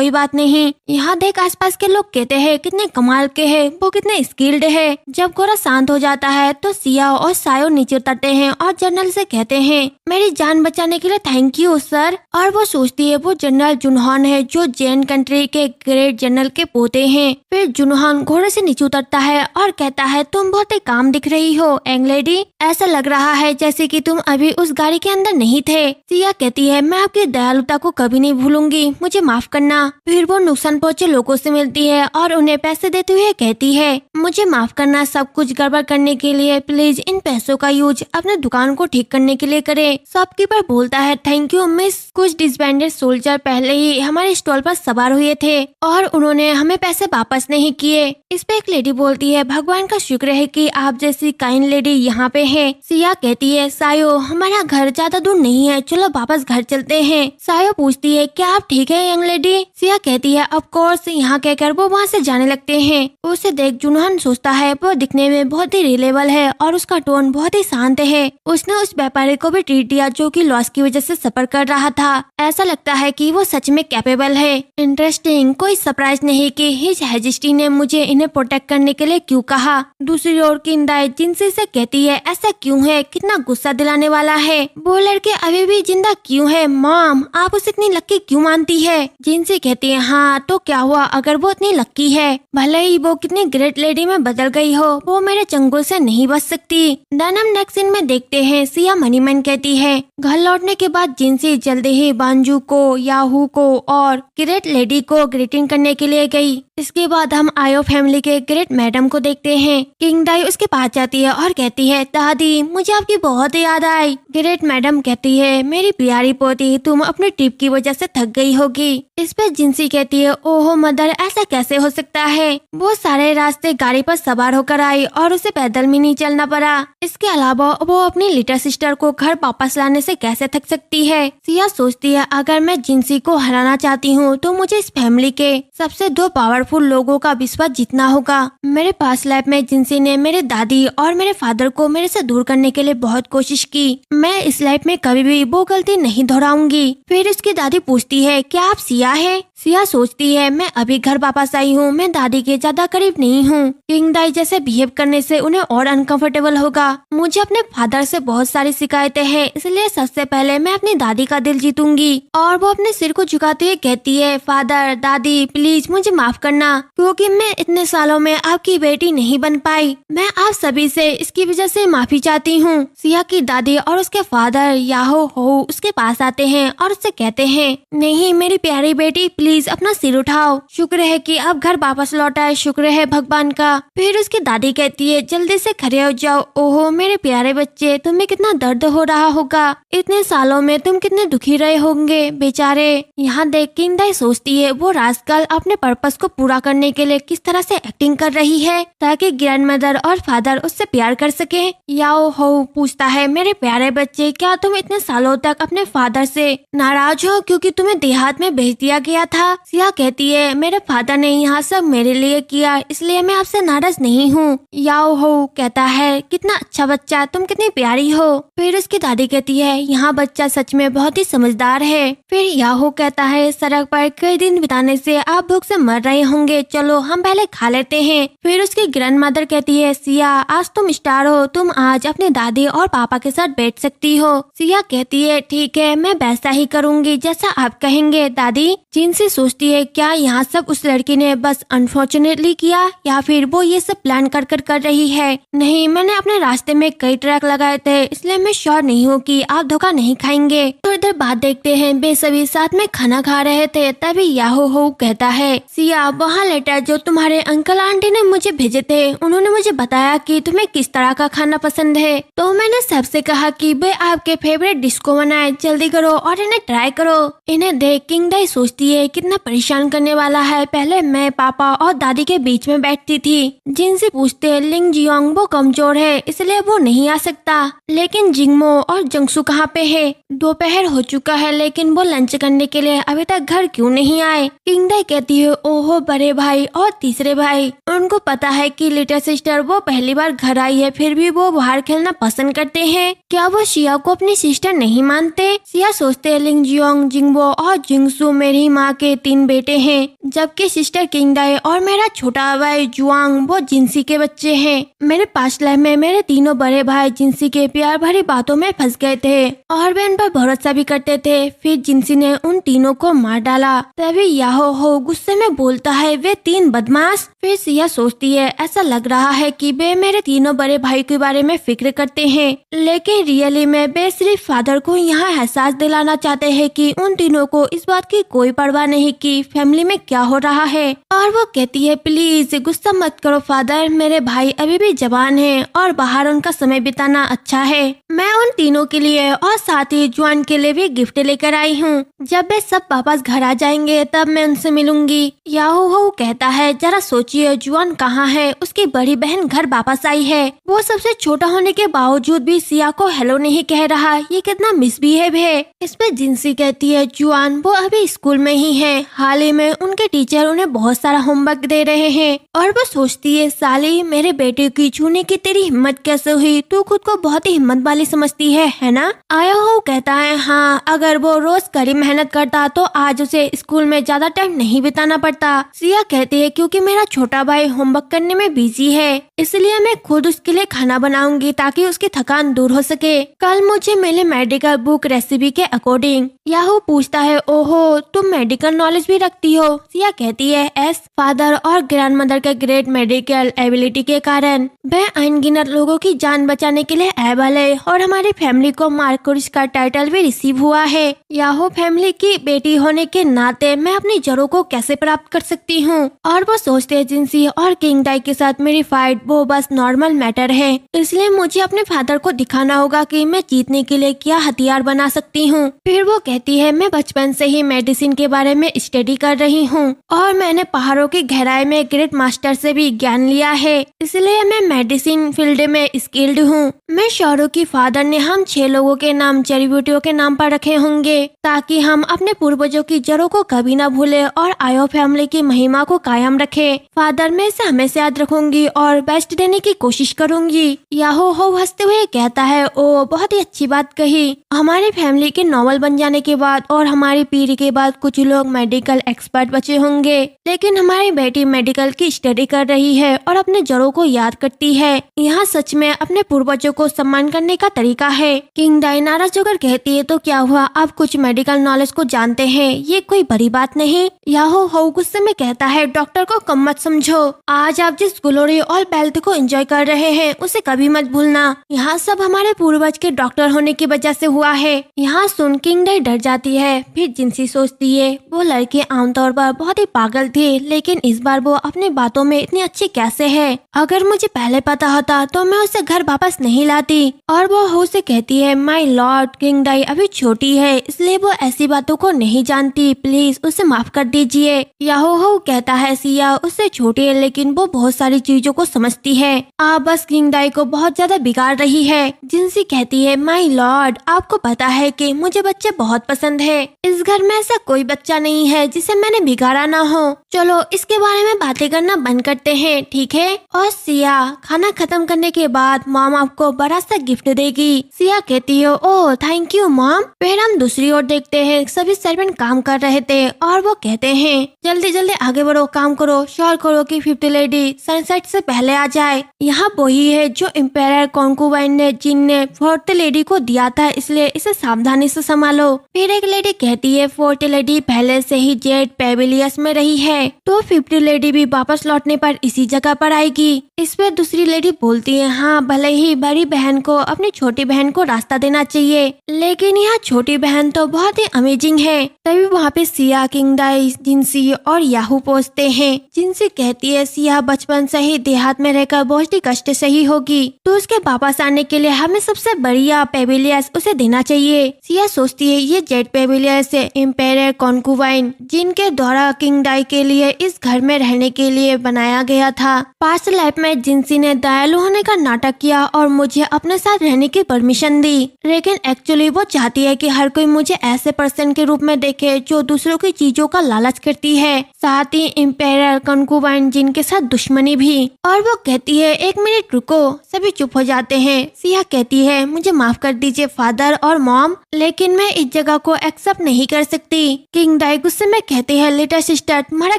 बात नहीं। यहाँ देख आसपास के लोग कहते हैं कितने कमाल के है, वो कितने स्किल्ड है। जब घोड़ा शांत हो जाता है तो सिया और सायो नीचे उतरते हैं और जनरल से कहते हैं, मेरी जान बचाने के लिए थैंक यू सर। और वो सोचती है वो जनरल जुनहान है, जो जैन कंट्री के ग्रेट जनरल के पोते हैं। फिर जुनहान घोड़े से नीचे उतरता है और कहता है, तुम बहुत ही काम दिख रही हो यंग लेडी, ऐसा लग रहा है जैसे कि तुम अभी उस गाड़ी के अंदर नहीं थे। सिया कहती है, मैं आपकी दयालुता को कभी नहीं भूलूंगी, मुझे माफ करना। फिर वो नुकसान पहुंचे लोगों से मिलती है और उन्हें पैसे देते हुए कहती है, मुझे माफ करना सब कुछ गड़बड़ करने के लिए, प्लीज इन पैसों का यूज अपने दुकान को ठीक करने के लिए करे। शॉपकीपर बोलता है, थैंक यू मिस, कुछ डिसबैंडेड सोल्जर पहले ही हमारे स्टॉल पर सवार हुए थे और उन्होंने हमें पैसे वापस नहीं किए। इस पे एक लेडी बोलती है, भगवान का शुक्र है कि आप जैसी काइंड लेडी यहाँ पे है। सिया कहती है, सायो हमारा घर ज्यादा दूर नहीं है, चलो वापस घर चलते हैं। सायो पूछती है, क्या आप ठीक है यंग लेडी। सिया कहती है, ऑफ कोर्स। यहाँ कहकर वो वहाँ से जाने लगते हैं। उसे देख जुनहान सोचता है वो दिखने में बहुत ही रिलेबल है और उसका टोन बहुत ही शांत है। उसने उस व्यापारी को भी ट्रीट दिया जो कि लॉस की वजह से सफर कर रहा था। ऐसा लगता है कि वो सच में कैपेबल है। इंटरेस्टिंग, कोई सरप्राइज नहीं कि हिज हैजेस्टी ने मुझे इन्हें प्रोटेक्ट करने के लिए क्यों कहा। दूसरी ओर किंदाई जिनसी से कहती है, ऐसा क्यों है, कितना गुस्सा दिलाने वाला है, वो लड़के अभी भी जिंदा क्यों है। मॉम, आप उसे इतनी लक्की क्यों मानती है। जिनसी कहती है, हाँ तो क्या हुआ अगर वो इतनी लक्की है, भले ही वो कितनी ग्रेट लेडी में बदल गई हो, वो मेरे चंगुल से नहीं बच सकती। देन हम नेक्स्ट सीन में देखते हैं सिया मनीमन कहती है, घर लौटने के बाद जिनसी जल्दी ही बांजू को, याहू को और ग्रेट लेडी को ग्रीटिंग करने के लिए गई। इसके बाद हम आयो फैमिली के ग्रेट मैडम को देखते हैं। किंगडाई उसके पास जाती है और कहती है, दादी मुझे आपकी बहुत याद आई। ग्रेट मैडम कहती है, मेरी प्यारी पोती, तुम अपनी ट्रिप की वजह से थक गई होगी। इस पर जिनसी कहती है, ओहो मदर, ऐसा कैसे हो सकता है, वो सारे रास्ते गाड़ी पर सवार होकर आई और उसे पैदल भी नहीं चलना पड़ा। इसके अलावा वो अपनी लिटिल सिस्टर को घर वापस लाने से कैसे थक सकती है। सिया सोचती है, अगर मैं जिनसी को हराना चाहती हूँ तो मुझे इस फैमिली के सबसे दो पावरफुल लोगों का विश्वास जीतना होगा। मेरे पास लाइफ में जिनसी ने मेरे दादी और मेरे फादर को मेरे से दूर करने के लिए बहुत कोशिश की। मैं इस लाइफ में कभी भी वो गलती नहीं दोहराऊंगी। फिर उसकी दादी पूछती है, क्या आप सिया है। सिया सोचती है, मैं अभी घर वापस आई हूँ, मैं दादी के ज्यादा करीब नहीं हूँ। किंगडाई जैसे बिहेव करने से उन्हें और अनकंफर्टेबल होगा। मुझे अपने फादर से बहुत सारी शिकायतें हैं, इसलिए सबसे पहले मैं अपनी दादी का दिल जीतूंगी। और वो अपने सिर को झुकाते हुए कहती है, फादर दादी प्लीज मुझे माफ करना, क्योंकि मैं इतने सालों में आपकी बेटी नहीं बन पाई। मैं आप सभी से इसकी वजह से माफी चाहती हूँ। सिया की दादी और उसके फादर याहो हो उसके पास आते हैं और उससे कहते हैं, नहीं मेरी प्यारी बेटी, प्लीज अपना सिर उठाओ, शुक्र है कि आप घर वापस लौट आए, शुक्र है भगवान का। फिर उसकी दादी कहती है, जल्दी से खड़े हो जाओ। ओहो मेरे प्यारे बच्चे, तुम्हें कितना दर्द हो रहा होगा, इतने सालों में तुम कितने दुखी रहे होंगे बेचारे। यहाँ देख किंगडाई सोचती है, वो रास्कल अपने पर्पस को पूरा करने के लिए किस तरह से एक्टिंग कर रही है ताकि ग्रैंड मदर और फादर उससे प्यार कर सके। याओ हो पूछता है, मेरे प्यारे बच्चे, क्या तुम इतने सालों तक अपने फादर से नाराज हो क्योंकि तुम्हें देहात में भेज दिया गया था। सिया कहती है, मेरे फादर ने यहाँ सब मेरे लिए किया, इसलिए मैं आपसे नाराज नहीं हूँ। याओ हो कहता है, कितना अच्छा बच्चा, तुम कितनी प्यारी हो। फिर उसकी दादी कहती है, यहाँ बच्चा सच में बहुत ही समझदार है। फिर याहो कहता है, सड़क पर कई दिन बिताने से आप भूख से मर रहे होंगे, चलो हम पहले खा लेते हैं। फिर उसकी ग्रैंड मदर कहती है, सिया आज तुम स्टार हो, तुम आज अपने दादी और पापा के साथ बैठ सकती हो। सिया कहती है, ठीक है मैं वैसा ही करूँगी जैसा आप कहेंगे दादी। जिनसी जिनसी सोचती है क्या यहाँ सब उस लड़की ने बस अनफॉर्चुनेटली किया या फिर वो ये सब प्लान कर रही है। नहीं, मैंने अपने रास्ते में कई ट्रैक लगाए थे, इसलिए मैं श्योर नहीं हूँ कि आप धोखा नहीं खाएंगे। तो इधर बात देखते हैं। वे सभी साथ में खाना खा रहे थे, तभी याहू हो कहता है, सिया वहाँ लेटर जो तुम्हारे अंकल आंटी ने मुझे भेजे थे, उन्होंने मुझे बताया कि तुम्हें किस तरह का खाना पसंद है। तो मैंने सबसे कहा कि वे आपके फेवरेट डिश को बनाए, जल्दी करो और इन्हें ट्राई करो। इन्हें देख किंग दाई सोचती है कितना परेशान करने वाला है। पहले मैं पापा और दादी के बीच में बैठती थी। जिनसे पूछते हैं लिंग जियोंग वो कमजोर है इसलिए वो नहीं आ सकता, लेकिन जिंगमो और जंगसू कहाँ पे है? दोपहर हो चुका है लेकिन वो लंच करने के लिए अभी तक घर क्यों नहीं आए? किंग दाई कहती है ओहो बड़े भाई और तीसरे भाई, उनको पता है कि लिटिल सिस्टर वो पहली बार घर आई है, फिर भी वो बाहर खेलना पसंद करते हैं। क्या वो सिया को अपनी सिस्टर नहीं मानते? सिया सोचते हैं लिंग जियोंग, जिंगबो और जिंगसू मेरी माँ के 3 बेटे हैं, जबकि सिस्टर किंग दाई और मेरा छोटा भाई जुआंग वो जिनसी के बच्चे हैं। मेरे पास्ट लाइफ में मेरे तीनों बड़े भाई जिनसी के प्यार भरी बातों में फंस गए थे और वे उन पर भरोसा भी करते थे। फिर जिनसी ने उन तीनों को मार डाला। तभी याहो हो गुस्से में बोलता है वे 3 बदमाश। फिर सिया सोचती है ऐसा लग रहा है कि वे मेरे तीनों बड़े भाई के बारे में फिक्र करते हैं, लेकिन रियली में वे सिर्फ फादर को यहाँ एहसास दिलाना चाहते हैं कि उन तीनों को इस बात की कोई परवाह नहीं कि फैमिली में क्या हो रहा है। और वो कहती है प्लीज गुस्सा मत करो फादर, मेरे भाई अभी भी जवान हैं और बाहर उनका समय बिताना अच्छा है। मैं उन तीनों के लिए और साथ ही जुआन के लिए भी गिफ्ट लेकर आई हूँ। जब वे सब वापस घर आ जाएंगे तब मैं उनसे मिलूंगी। याहू हो कहता है जरा सोचिए जुआन कहाँ है? उसकी बड़ी बहन घर वापस आई है। वो सबसे छोटा होने के बावजूद भी सिया को हेलो नहीं कह रहा, ये कितना मिसबिहेव है। इस पे जिनसी कहती है जुआन वो अभी स्कूल में ही है, हाल ही में उनके टीचर उन्हें बहुत सारा होमवर्क दे रहे हैं। और वो सोचती है साली मेरे बेटे की छूने की तेरी हिम्मत कैसे हुई? तू खुद को बहुत ही हिम्मत वाली समझती है ना? आया हो कहता है हाँ, अगर वो रोज कड़ी मेहनत करता तो आज उसे स्कूल में ज्यादा टाइम नहीं बिताना पड़ता। सिया कहती है क्योंकि मेरा छोटा भाई होमवर्क करने में बिजी है, इसलिए मैं खुद उसके लिए खाना बनाऊंगी ताकि उसकी थकान दूर हो सके। कल मुझे मिले मेडिकल बुक रेसिपी के अकॉर्डिंग। याहू पूछता है ओहो तुम मेडिकल नॉलेज भी रखती हो? सिया कहती है एस फादर और ग्रैंडमदर के ग्रेट मेडिकल एबिलिटी के कारण वे अनगिनत लोगों की जान बचाने के लिए एबल है और हमारी फैमिली को मार्कोरिस का टाइटल भी रिसीव हुआ है। याहू फैमिली की बेटी होने के नाते मैं अपनी जड़ों को कैसे प्राप्त कर सकती हूँ? और वो सोचते हैं जिनसी और किंग दाई के साथ मेरी फाइट वो बस नॉर्मल मैटर है, इसलिए मुझे अपने फादर को दिखाना होगा कि मैं जीतने के लिए क्या हथियार बना सकती हूँ। फिर वो कहती है मैं बचपन से ही मेडिसिन के बारे में स्टडी कर रही हूँ और मैंने पहाड़ों की गहराई में ग्रेट मास्टर से भी ज्ञान लिया है, इसलिए मैं मेडिसिन फील्ड में स्किल्ड हूँ। मैं श्योर हूँ कि फादर ने हम 6 लोगों के नाम जड़ी बूटियों के नाम पर रखे होंगे ताकि हम अपने पूर्वजों की जड़ों को कभी न भूले और आयो फैमिली की महिमा को कायम रखे। फादर मैं इसे हमेशा याद रखूंगी और बेस्ट देने की कोशिश करूंगी। याहो हो हंसते हुए कहता है ओ बहुत ही अच्छी बात कही। हमारी फैमिली के नॉवल बन जाने के बाद और हमारी पीढ़ी के बाद कुछ लोग मेडिकल एक्सपर्ट बचे होंगे, लेकिन हमारी बेटी मेडिकल की स्टडी कर रही है और अपने जड़ों को याद करती है। यहाँ सच में अपने पूर्वजों को सम्मान करने का तरीका है। किंग दाई नाराज होकर कहती है तो क्या हुआ, आप कुछ मेडिकल नॉलेज को जानते हैं, ये कोई बड़ी बात नहीं। याहो हो गुस्से में कहता है डॉक्टर को कम मत समझो, आज आप जिस ग्लोरी और वेल्थ को एंजॉय कर रहे हैं उसे कभी मत भूलना। यहाँ सब हमारे पूर्वज के डॉक्टर होने की वजह से हुआ है। यहाँ सुन किंग दाई डर जाती है। फिर जिनसी सोचती है वो लड़की आमतौर पर बहुत ही पागल थी, लेकिन इस बार वो अपनी बातों में इतनी अच्छी कैसे है? अगर मुझे पहले पता होता तो मैं उसे घर वापस नहीं लाती। और वो हो से कहती है माय लॉर्ड किंग दाई अभी छोटी है इसलिए वो ऐसी बातों को नहीं जानती, प्लीज उसे माफ कर दीजिए। याहो हो कहता है सिया उससे छोटी है लेकिन वो बहुत सारी चीजों को समझती है, आप बस किंग दाई को बहुत ज्यादा बिगाड़ रही है। जिनसी कहती है माय लॉर्ड आपको पता है कि मुझे बच्चे बहुत पसंद है, इस घर में ऐसा कोई बच्चा नहीं है जिसे मैंने बिगाड़ा ना हो। चलो इसके बारे में बातें करना बंद करते हैं, ठीक है? और सिया खाना खत्म करने के बाद मॉम आपको बड़ा सा गिफ्ट देगी। सिया कहती है ओह थैंक यू मॉम। फिर हम दूसरी ओर देखते हैं सभी सर्वेंट काम कर रहे थे और वो कहते हैं जल्दी जल्दी आगे बढ़ो, काम करो, श्योर करो कि 5th लेडी सनसेट से पहले आ जाए। यहाँ वही है जो एम्पायर कॉन्कुवाइन ने जिन ने 4th लेडी को दिया था, इसलिए इसे सावधानी से संभालो। फिर एक लेडी कहती है 4th लेडी पहले पहले से ही जेट पेविलियस में रही है तो फिफ्थ लेडी भी वापस लौटने पर इसी जगह पर आएगी। इस पे दूसरी लेडी बोलती है, हाँ भले ही बड़ी बहन को अपनी छोटी बहन को रास्ता देना चाहिए, लेकिन यहाँ छोटी बहन तो बहुत ही अमेजिंग है। तभी वहाँ पे सिया, किंग दाई, जिनसी और याहू पहुँचते हैं। जिनसी कहती है सिया बचपन से ही देहात में रहकर बहुत ही कष्ट सही होगी, तो उसके वापस आने के लिए हमें सबसे बढ़िया पेविलियस उसे देना चाहिए। सिया सोचती है ये जेट पेविलियस एम्पायर कॉन्कुवाइन जिनके द्वारा किंग दाई के लिए इस घर में रहने के लिए बनाया गया था। पास्ट लाइफ में जिनसी ने दयालु होने का नाटक किया और मुझे अपने साथ रहने की परमिशन दी, लेकिन एक्चुअली वो चाहती है कि हर कोई मुझे ऐसे पर्सन के रूप में देखे जो दूसरों की चीजों का लालच करती है, साथ ही एम्पायर कॉन्कुवाइन जिनके साथ दुश्मनी भी। और वो कहती है एक मिनट रुको। सभी चुप हो जाते हैं। सिया कहती है मुझे माफ कर दीजिए फादर और मॉम, लेकिन मैं इस जगह को एक्सेप्ट नहीं कर सकती। किंग दाई गुस्से में कहते हैं लिटिल सिस्टर तुम्हारा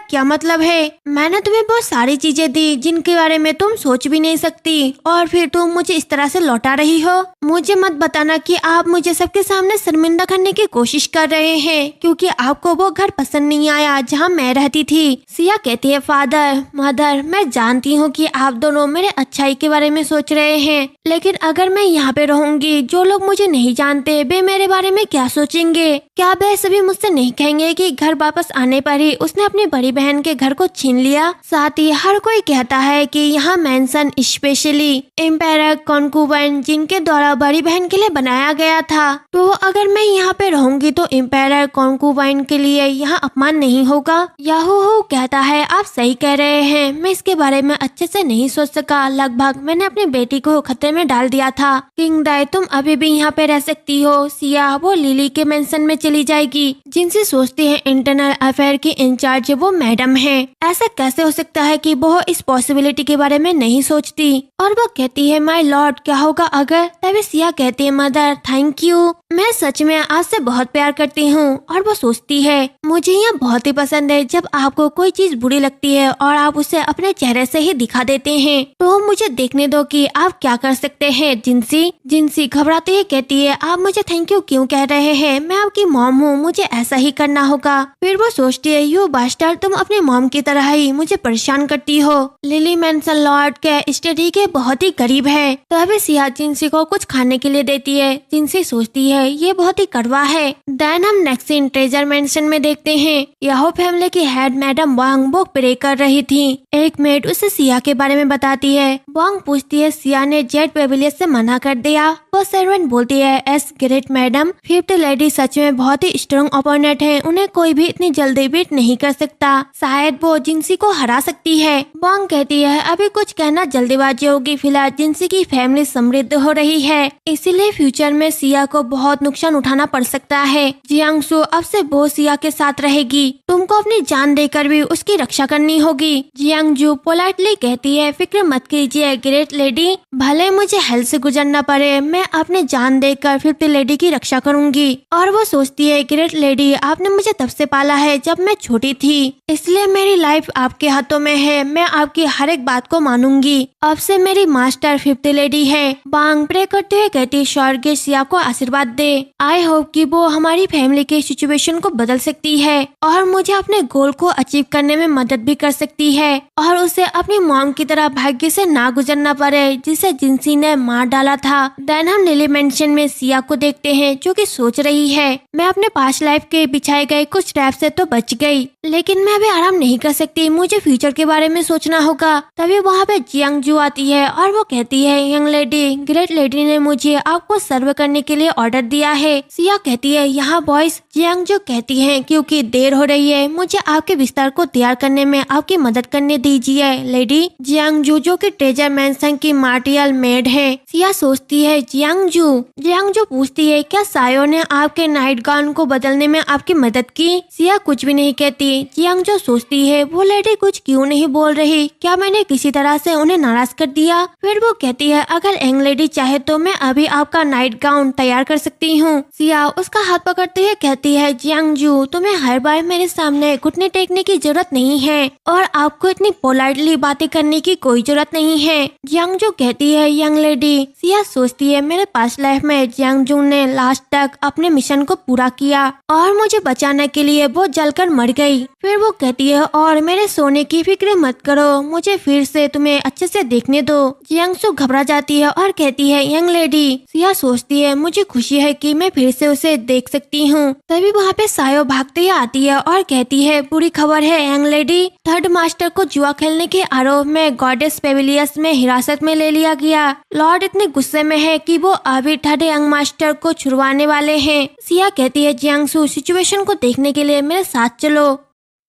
क्या मतलब है? मैंने तुम्हें बहुत सारी चीजें दी जिनके बारे में तुम सोच भी नहीं सकती और फिर तुम मुझे इस तरह से लौटा रही हो। मुझे मत बताना कि आप मुझे सबके सामने शर्मिंदा करने की कोशिश कर रहे हैं क्योंकि आपको वो घर पसंद नहीं आया जहाँ मैं रहती थी। सिया कहती है फादर मदर मैं जानती हूँ कि आप दोनों मेरे अच्छाई के बारे में सोच रहे हैं, लेकिन अगर मैं यहाँ पे रहूंगी जो लोग मुझे नहीं जानते वे मेरे बारे में क्या सोचेंगे? क्या वे सभी मुझसे नहीं कहेंगे कि घर वापस आने पर ही उसने अपनी बड़ी बहन के घर को छीन लिया? साथ ही हर कोई कहता है कि यहाँ मेंशन स्पेशली एम्पायर कॉन्कुवाइन जिनके द्वारा बड़ी बहन के लिए बनाया गया था, तो अगर मैं यहाँ पे रहूंगी तो एम्पायर कॉन्कुवाइन के लिए यहाँ अपमान नहीं होगा? याहू कहता है आप सही कह रहे हैं, मैं इसके बारे में अच्छे से नहीं सोच सका, लगभग मैंने अपनी बेटी को खतरे में डाल दिया था। किंग दाई तुम अभी भी यहाँ पे रह सकती हो। सिया वो लिली के मेंशन में चली जाएगी। जिनसे सोचती है इंटरनल अफेयर की इंचार्ज वो मैडम है, ऐसा कैसे हो सकता है कि वो इस पॉसिबिलिटी के बारे में नहीं सोचती? और वो कहती है माय लॉर्ड क्या होगा अगर? तभी सिया कहती है मदर थैंक यू, मैं सच में आपसे बहुत प्यार करती हूँ। और वो सोचती है मुझे यहाँ बहुत ही पसंद है जब आपको कोई चीज बुरी लगती है और आप उसे अपने चेहरे से ही दिखा देते हैं, तो मुझे देखने दो कि आप क्या कर सकते हैं। जिनसी घबराते ही कहती है आप मुझे थैंक यू क्यों कह रहे हैं? मैं आपकी मॉम हूँ, मुझे ऐसा ही करना होगा। फिर वो सोचती है यू बास्टर तुम अपनी मॉम की तरह ही मुझे परेशान करती हो। लिली मेंशन लॉर्ड के स्टडी के बहुत ही करीब है। तभी सिया जिनसी को कुछ खाने के लिए देती है। जिनसी सोचती है ये बहुत ही कड़वा है। देन हम नेक्स्ट सीन ट्रेजर मेंशन में देखते हैं। याहू फैमिली की हेड मैडम वांग वो प्रे कर रही थी। एक मेड उसे सिया के बारे में बताती है। वांग पूछती है सिया ने जेट पेविलियस से मना कर दिया? वो सर्वेंट बोलती है yes great madam, fifth lady सच में बहुत ही स्ट्रॉन्ग ओपोनेंट है, उन्हें कोई भी इतनी जल्दी बीट नहीं कर सकता, शायद वो जिनसी को हरा सकती है। वांग कहती है अभी कुछ कहना जल्दीबाजी होगी, फिलहाल जिनसी की फैमिली समृद्ध हो रही है, इसीलिए फ्यूचर में सिया को बहुत नुकसान उठाना पड़ सकता है। जियांगसु अब से वो सिया के साथ रहेगी, तुमको अपनी जान देकर भी उसकी रक्षा करनी होगी। जियांगजू पोलाइटली कहती है फिक्र मत कीजिए ग्रेट लेडी, भले मुझे हेल से गुजरना पड़े मैं अपने जान देकर फिफ्थ लेडी की रक्षा करूंगी। और वो सोचती है ग्रेट लेडी आपने मुझे तब से पाला है जब मैं छोटी थी, इसलिए मेरी लाइफ आपके हाथों में है, मैं आपकी हर एक बात को मानूंगी। अब से मेरी मास्टर फिफ्थ लेडी है। वांग प्रे करते हुए कहती स्वर्गीय सिया को आशीर्वाद दे। आई होप कि वो हमारी फैमिली के सिचुएशन को बदल सकती है और मुझे अपने गोल को अचीव करने में मदद भी कर सकती है और उसे अपनी मॉम की तरह भाग्य से ना गुजरना पड़े जिसे जिनसी ने मार डाला था। देन हम लिली मेंशन में सिया को देखते हैं जो कि सोच रही है मैं अपने पास्ट लाइफ के बिछाए गए कुछ ट्रैप से तो बच गई, लेकिन मैं अभी आराम नहीं कर सकती, मुझे फ्यूचर के बारे में सोचना होगा। तभी वहाँ पे जियांगजू आती है और वो कहती है यंग लेडी ग्रेट लेडी ने मुझे आपको सर्व करने के लिए ऑर्डर दिया है। सिया कहती है यहाँ बॉयज। जियांगजू कहती है क्योंकि देर हो रही है मुझे आपके बिस्तर को तैयार करने में आपकी मदद करने दीजिए लेडी। जियांगजू जो कि ट्रेजर मेंशन की मार्टियल मेड है। सिया सोचती है जियांगजू पूछती है क्या सायो ने आपके नाइट गाउन को बदलने में आपकी मदद की? सिया कुछ भी नहीं कहती। जियांगजू सोचती है वो लेडी कुछ क्यों नहीं बोल रही, क्या मैंने किसी तरह से उन्हें नाराज कर दिया? फिर वो कहती है अगर यंग लेडी चाहे तो मैं अभी आपका नाइट गाउन तैयार कर सकती हूँ। सिया उसका हाथ पकड़ते हुए कहती है जियांगजू तुम्हें हर बार मेरे सामने घुटने टेकने की जरूरत नहीं है और आपको इतनी पोलाइटली बातें करने की कोई जरूरत नहीं है। जियांगजू कहती है यंग लेडी। सिया सोचती है मेरे पास्ट लाइफ में जियांगजू ने लास्ट तक अपने मिशन को पूरा किया और मुझे बचाने बचाने के लिए वो जलकर मर गई। फिर वो कहती है और मेरे सोने की फिक्र मत करो, मुझे फिर से तुम्हें अच्छे से देखने दो। जियांगसू घबरा जाती है और कहती है यंग लेडी। सिया सोचती है मुझे खुशी है कि मैं फिर से उसे देख सकती हूँ। तभी वहाँ पे सायो भागते हुए आती है और कहती है बुरी खबर है यंग लेडी, थर्ड मास्टर को जुआ खेलने के आरोप में गॉडेस पेविलियस में हिरासत में ले लिया गया। लॉर्ड इतने गुस्से में है कि वो अभी थर्ड यंग मास्टर को छुड़वाने वाले हैं। सिया कहती है जियांगसू सिचुएशन को देखने के लिए मेरे साथ चलो।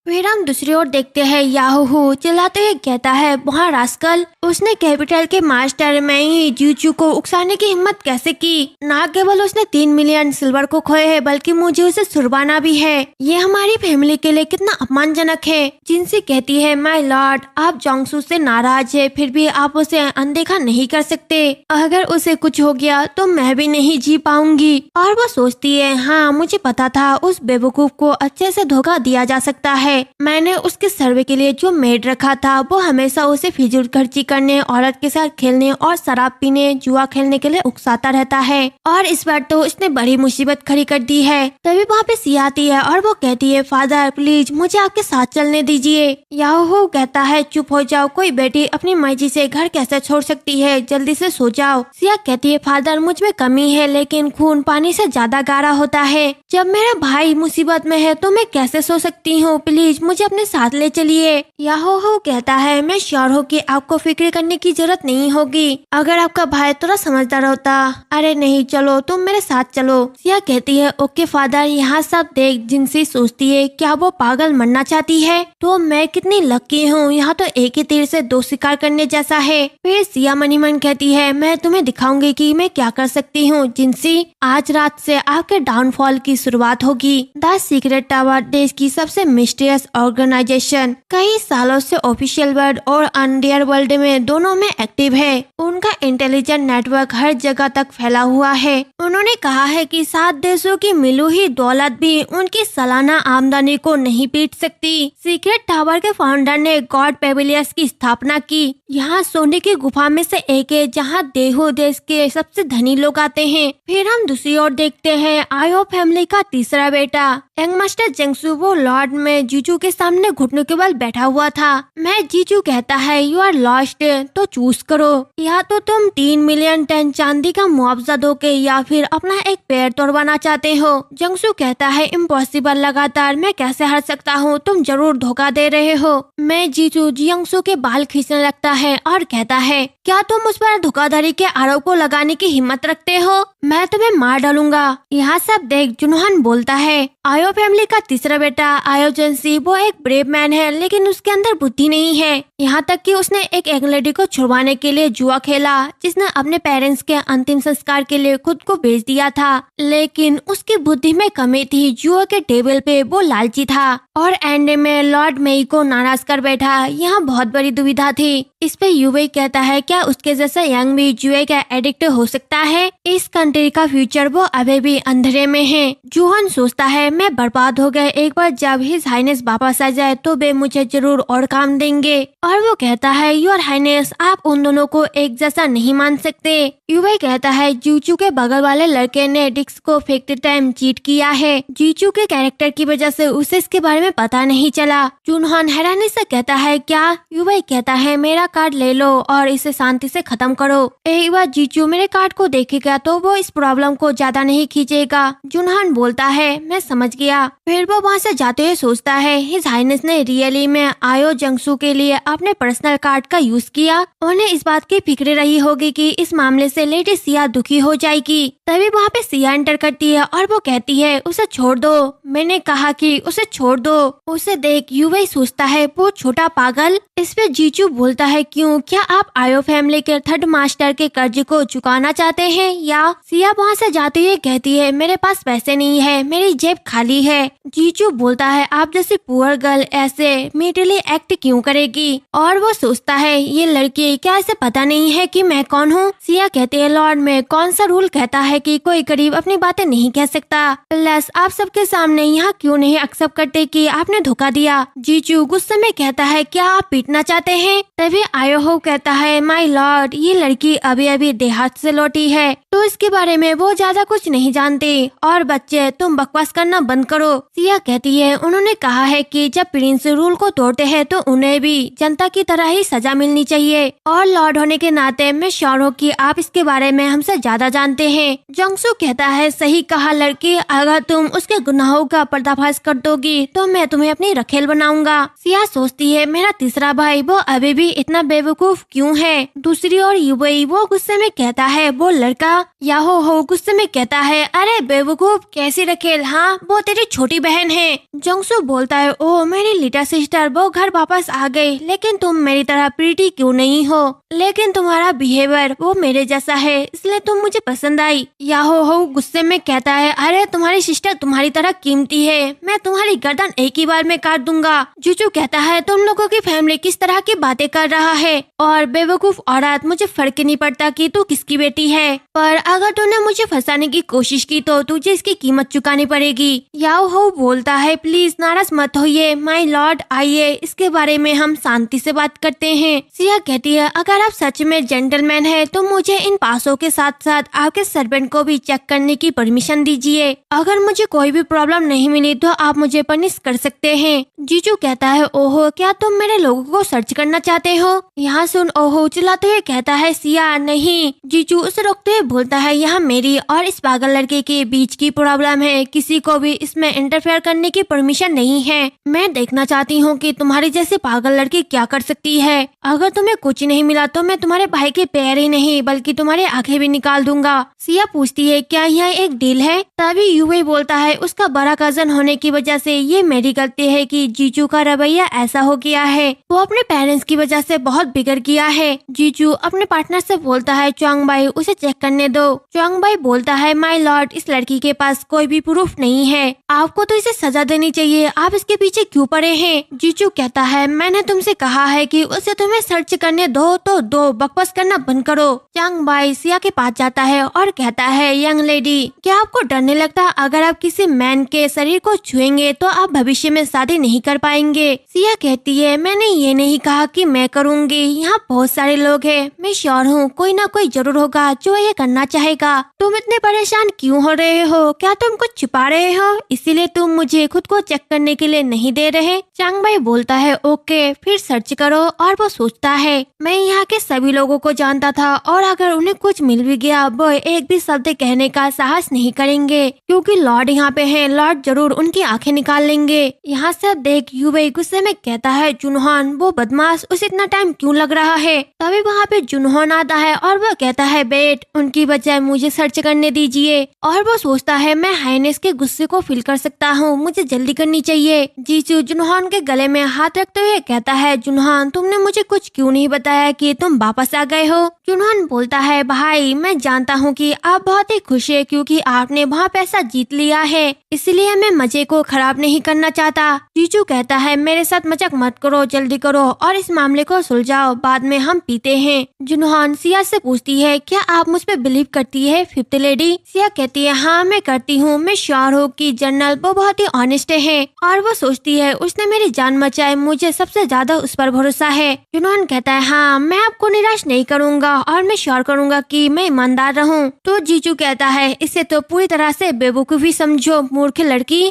फिर हम दूसरी ओर देखते हैं याहू चिल्लाते हुए कहता है वहाँ रास्कल, उसने कैपिटल के मास्टर में ही जीचू को उकसाने की हिम्मत कैसे की। ना केवल उसने 3 मिलियन सिल्वर को खोए है बल्कि मुझे उसे छुड़वाना भी है। ये हमारी फैमिली के लिए कितना अपमानजनक है। जिनसी कहती है माय लॉर्ड, आप जोंगसू से नाराज है फिर भी आप उसे अनदेखा नहीं कर सकते। अगर उसे कुछ हो गया तो मैं भी नहीं जी पाऊंगी। और वो सोचती है हाँ मुझे पता था उस बेवकूफ को अच्छे से धोखा दिया जा सकता है। मैंने उसके सर्वे के लिए जो मेड रखा था वो हमेशा उसे फिजूल खर्ची करने, औरत के साथ खेलने और शराब पीने, जुआ खेलने के लिए उकसाता रहता है। और इस बार तो उसने बड़ी मुसीबत खड़ी कर दी है। तभी वहाँ पे सिया आती है और वो कहती है फादर प्लीज मुझे आपके साथ चलने दीजिए। याहू कहता है चुप हो जाओ, कोई बेटी अपनी मर्जी से घर कैसे छोड़ सकती है, जल्दी से सो जाओ। सिया कहती है फादर मुझ में कमी है लेकिन खून पानी से ज्यादा गाढ़ा होता है। जब मेरा भाई मुसीबत में है तो मैं कैसे सो सकती हूँ, प्लीज मुझे अपने साथ ले चलिए। याहू कहता है मैं श्योर हूँ कि आपको फिक्र करने की जरूरत नहीं होगी। अगर आपका भाई थोड़ा समझदार होता। अरे नहीं चलो तुम मेरे साथ चलो। सिया कहती है ओके फादर। यहाँ सब देख जिनसी सोचती है क्या वो पागल मरना चाहती है, तो मैं कितनी लकी हूँ, यहाँ तो एक ही तीर से 2 शिकार करने जैसा है। फिर सिया मनी मन कहती है मैं तुम्हें दिखाऊंगी कि मैं क्या कर सकती हूँ। जिनसी आज रात से आपके डाउनफॉल की शुरुआत होगी। द सीक्रेट टावर देश की सबसे मिस्टीरियस ऑर्गेनाइजेशन कई सालों से ऑफिशियल वर्ल्ड और अंडर वर्ल्ड में दोनों में एक्टिव है। उनका इंटेलिजेंट नेटवर्क हर जगह तक फैला हुआ है। उन्होंने कहा है कि 7 देशों की मिली हुई दौलत भी उनकी सालाना आमदनी को नहीं पीट सकती। सीक्रेट टावर के फाउंडर ने गॉड पेविलियस की स्थापना की। यहाँ सोने की गुफा में से एक है जहाँ देहू देश के सबसे धनी लोग आते हैं। फिर हम दूसरी ओर देखते हैं आयो फैमिली का तीसरा बेटा यंग मास्टर जियांगसू वो लॉर्ड में जीजू के सामने घुटनों के बल बैठा हुआ था। मैं जीजू कहता है यू आर लॉस्ट, तो चूज करो, या तो तुम 3 मिलियन टन चांदी का मुआवजा दोगे या फिर अपना एक पैर तोड़वाना चाहते हो। जियांगसू कहता है इम्पॉसिबल, लगातार मैं कैसे हार सकता हूँ, तुम जरूर धोखा दे रहे हो। मैं जीजू जियांगसू के बाल खींचने लगता है और कहता है क्या तुम उस पर धोखाधड़ी के आरोप को लगाने की हिम्मत रखते हो, मैं तुम्हें मार डालूंगा। यहाँ सब देख जुनहान बोलता है आयो फैमिली का तीसरा बेटा आयो जेंसी वो एक ब्रेव मैन है लेकिन उसके अंदर बुद्धि नहीं है। यहाँ तक कि उसने एक यंग लेडी को छुड़वाने के लिए जुआ खेला जिसने अपने पेरेंट्स के अंतिम संस्कार के लिए खुद को बेच दिया था, लेकिन उसकी बुद्धि में कमी थी। जुआ के टेबल पे वो लालची था और एंड में लॉर्ड मेई को नाराज कर बैठा। यहाँ बहुत बड़ी दुविधा थी। इस पे यूवेई कहता है क्या उसके जैसा यंग भी जुए का एडिक्ट हो सकता है। इस कंट्री का फ्यूचर वो अभी भी अंधेरे में है। जूहन सोचता है मैं बर्बाद हो गए, एक बार जब हिज हाइनेस वापस आ जाए तो वे मुझे जरूर और काम देंगे। और वो कहता है योर हाइनेस आप उन दोनों को एक जैसा नहीं मान सकते। यूवेई कहता है जीचू के बगल वाले लड़के ने डिक्स को फेंकते टाइम चीट किया है। जीचू के कैरेक्टर की वजह से उसे इसके बारे में पता नहीं चला। जूनहान हैरानी से कहता है क्या। यूवेई कहता है मेरा कार्ड ले लो और इसे शांति से खत्म करो। एक बार जीचू मेरे कार्ड को देखेगा तो वो इस प्रॉब्लम को ज्यादा नहीं खींचेगा। जूनहान बोलता है मैं समझ गया। फिर वो वहाँ से जाते हुए सोचता है हिज हाइनेस ने रियली में आयो जियांगसू के लिए अपने पर्सनल कार्ड का यूज किया। उन्हें इस बात की फिक्र रही होगी कि इस मामले से लेडी सिया दुखी हो जाएगी। तभी वहाँ पे सिया एंटर करती है और वो कहती है उसे छोड़ दो, मैंने कहा कि उसे छोड़ दो। उसे देख यूवेई सोचता है वो छोटा पागल। इस पे जीचू बोलता है क्यों, क्या आप आयो फैमिली के थर्ड मास्टर के कर्ज को चुकाना चाहते हैं या। सिया वहाँ से जाते हुए कहती है मेरे पास पैसे नहीं है, मेरी जेब खाली है। जीचू बोलता है आप जैसी पुअर गर्ल ऐसे मीटली एक्ट क्यों करेगी। और वो सोचता है ये लड़की क्या इसे पता नहीं है कि मैं कौन हूँ। सिया कहते हैं लॉर्ड में कौन सा रूल कहता है कि कोई गरीब अपनी बातें नहीं कह सकता। प्लस आप सबके सामने यहाँ क्यों नहीं एक्सेप्ट करते कि आपने धोखा दिया। जीचू गुस्से में कहता है क्या आप पीटना चाहते हैं। तभी आयो हो कहता है माय लॉर्ड ये लड़की अभी अभी देहात से लौटी है तो इसके बारे में वो ज्यादा कुछ नहीं जानती। और बच्चे तुम बकवास करना बंद बंद करो। सिया कहती है उन्होंने कहा है कि जब प्रिंस रूल को तोड़ते हैं तो उन्हें भी जनता की तरह ही सजा मिलनी चाहिए, और लॉर्ड होने के नाते मैं श्योर हूँ कि आप इसके बारे में हमसे ज्यादा जानते हैं। जंगसू कहता है सही कहा लड़की, अगर तुम उसके गुनाहों का पर्दाफाश कर दोगी तो मैं तुम्हें अपनी रखेल बनाऊंगा। सिया सोचती है मेरा तीसरा भाई वो अभी भी इतना बेवकूफ क्यों है। दूसरी ओर युवई वो गुस्से में कहता है वो लड़का, याहो हो गुस्से में कहता है अरे बेवकूफ कैसी रखेल, हाँ वो तेरी छोटी बहन है। जंगसू बोलता है ओ मेरी लिटिल सिस्टर वो घर वापस आ गई, लेकिन तुम मेरी तरह प्रीटी क्यों नहीं हो, लेकिन तुम्हारा बिहेवियर वो मेरे जैसा है इसलिए तुम मुझे पसंद आई। याहो हो गुस्से में कहता है अरे तुम्हारी सिस्टर तुम्हारी तरह कीमती है, मैं तुम्हारी गर्दन एक ही बार में काट दूंगा। जूजू कहता है तुम लोगों की फैमिली किस तरह की बातें कर रहा है, और बेवकूफ औरत मुझे फर्क नहीं पड़ता कि तू किसकी बेटी है, पर अगर तूने मुझे फंसाने की कोशिश की तो तुझे इसकी कीमत चुकानी पड़ेगी। याओ हो बोलता है प्लीज नाराज मत होइए माय लॉर्ड, आइए इसके बारे में हम शांति से बात करते हैं। सिया कहती है अगर आप सच में जेंटलमैन है तो मुझे इन पासों के साथ साथ आपके सर्वेंट को भी चेक करने की परमिशन दीजिए, अगर मुझे कोई भी प्रॉब्लम नहीं मिली तो आप मुझे पनिश कर सकते हैं। जीजू कहता है ओहो क्या तुम मेरे लोगों को सर्च करना चाहते हो। यहाँ सुन ओहो चिल्लाते हुए कहता है सिया नहीं। जीजू उसे रोकते हुए बोलता है यहाँ मेरी और इस पागल लड़के के बीच की प्रॉब्लम है, किसी को भी इसमें इंटरफेयर करने की परमिशन नहीं है। मैं देखना चाहती हूँ कि तुम्हारी जैसी पागल लड़की क्या कर सकती है। अगर तुम्हें कुछ नहीं मिला तो मैं तुम्हारे भाई के पैर ही नहीं बल्कि तुम्हारे आंखें भी निकाल दूंगा। सिया पूछती है क्या यह एक डील है। तभी युवे बोलता है उसका बड़ा कजन होने की वजह से ये मेरी गलती है कि जीजू का रवैया ऐसा हो गया है, वो अपने पेरेंट्स की वजह से बहुत बिगड़ गया है। जीजू अपने पार्टनर से बोलता है चोंग भाई उसे चेक करने दो। चोंग भाई बोलता है माय लॉर्ड इस लड़की के पास कोई भी प्रूफ नहीं है, आपको तो इसे सजा देनी चाहिए, आप इसके पीछे क्यों पड़े हैं। जीजू कहता है मैंने तुमसे कहा है कि उसे तुम्हें सर्च करने दो तो दो, बकवास करना बंद करो। चोंग भाई सिया के पास जाता है और कहता है यंग लेडी क्या आपको डर नहीं लगता अगर आप किसी मैन के शरीर को छुएंगे तो आप भविष्य में शादी नहीं कर पाएंगे। सिया कहती है मैंने ये नहीं कहा कि मैं करूँगी, यहाँ बहुत सारे लोग हैं, मैं श्योर हूँ कोई ना कोई जरूर होगा जो ये करना चाहेगा। तुम इतने परेशान क्यों हो रहे हो, क्या तुम कुछ छिपा रहे हो इसीलिए तुम मुझे खुद को चेक करने के लिए नहीं दे रहे। चांग भाई बोलता है ओके फिर सर्च करो, और वो सोचता है मैं यहाँ के सभी लोगों को जानता था और अगर उन्हें कुछ मिल भी गया वो एक भी शब्द कहने का साहस नहीं करेंगे क्योंकि लॉर्ड यहाँ पे है, लॉर्ड जरूर उनकी आंखें निकाल लेंगे। यहाँ से देख युवे गुस्से में कहता है जुनहान वो बदमाश उसे इतना टाइम क्यों लग रहा है। तभी वहाँ पे जुनहान आता है और वो कहता है बेट उनकी बजाय मुझे सर्च करने दीजिए, और वो सोचता है मैं हाइनेस के गुस्से को फील कर सकता हूँ, मुझे जल्दी करनी चाहिए। जीजू जुनहान के गले में हाथ रखते हुए कहता है जुनहान तुमने मुझे कुछ क्यों नहीं बताया कि तुम वापस आ गए हो। जुनहान बोलता है भाई मैं जानता हूँ कि आप बहुत ही खुश है क्योंकि आपने वहाँ पैसा जीत लिया है, इसलिए मैं मजे को खराब नहीं करना चाहता। जीजू कहता है मेरे साथ मजाक मत करो, जल्दी करो और इस मामले को सुलझाओ, बाद में हम पीते हैं। जुनहान सिया से पूछती है क्या आप मुझ पे बिलीव करती है फिफ्थ लेडी। सिया कहती है हाँ मैं करती हूँ, मैं श्योर हूँ कि जनरल वो बहुत ही ऑनेस्ट है, और वो सोचती है उसने मेरी जान बचाई, मुझे सबसे ज्यादा उस पर भरोसा है। जुनहान कहता है हाँ मैं आपको निराश नहीं करूँगा और मैं श्योर करूँगा कि मैं ईमानदार रहूँ। तो जीजू कहता है इसे तो पूरी तरह से बेवकूफी समझो मूर्ख लड़की।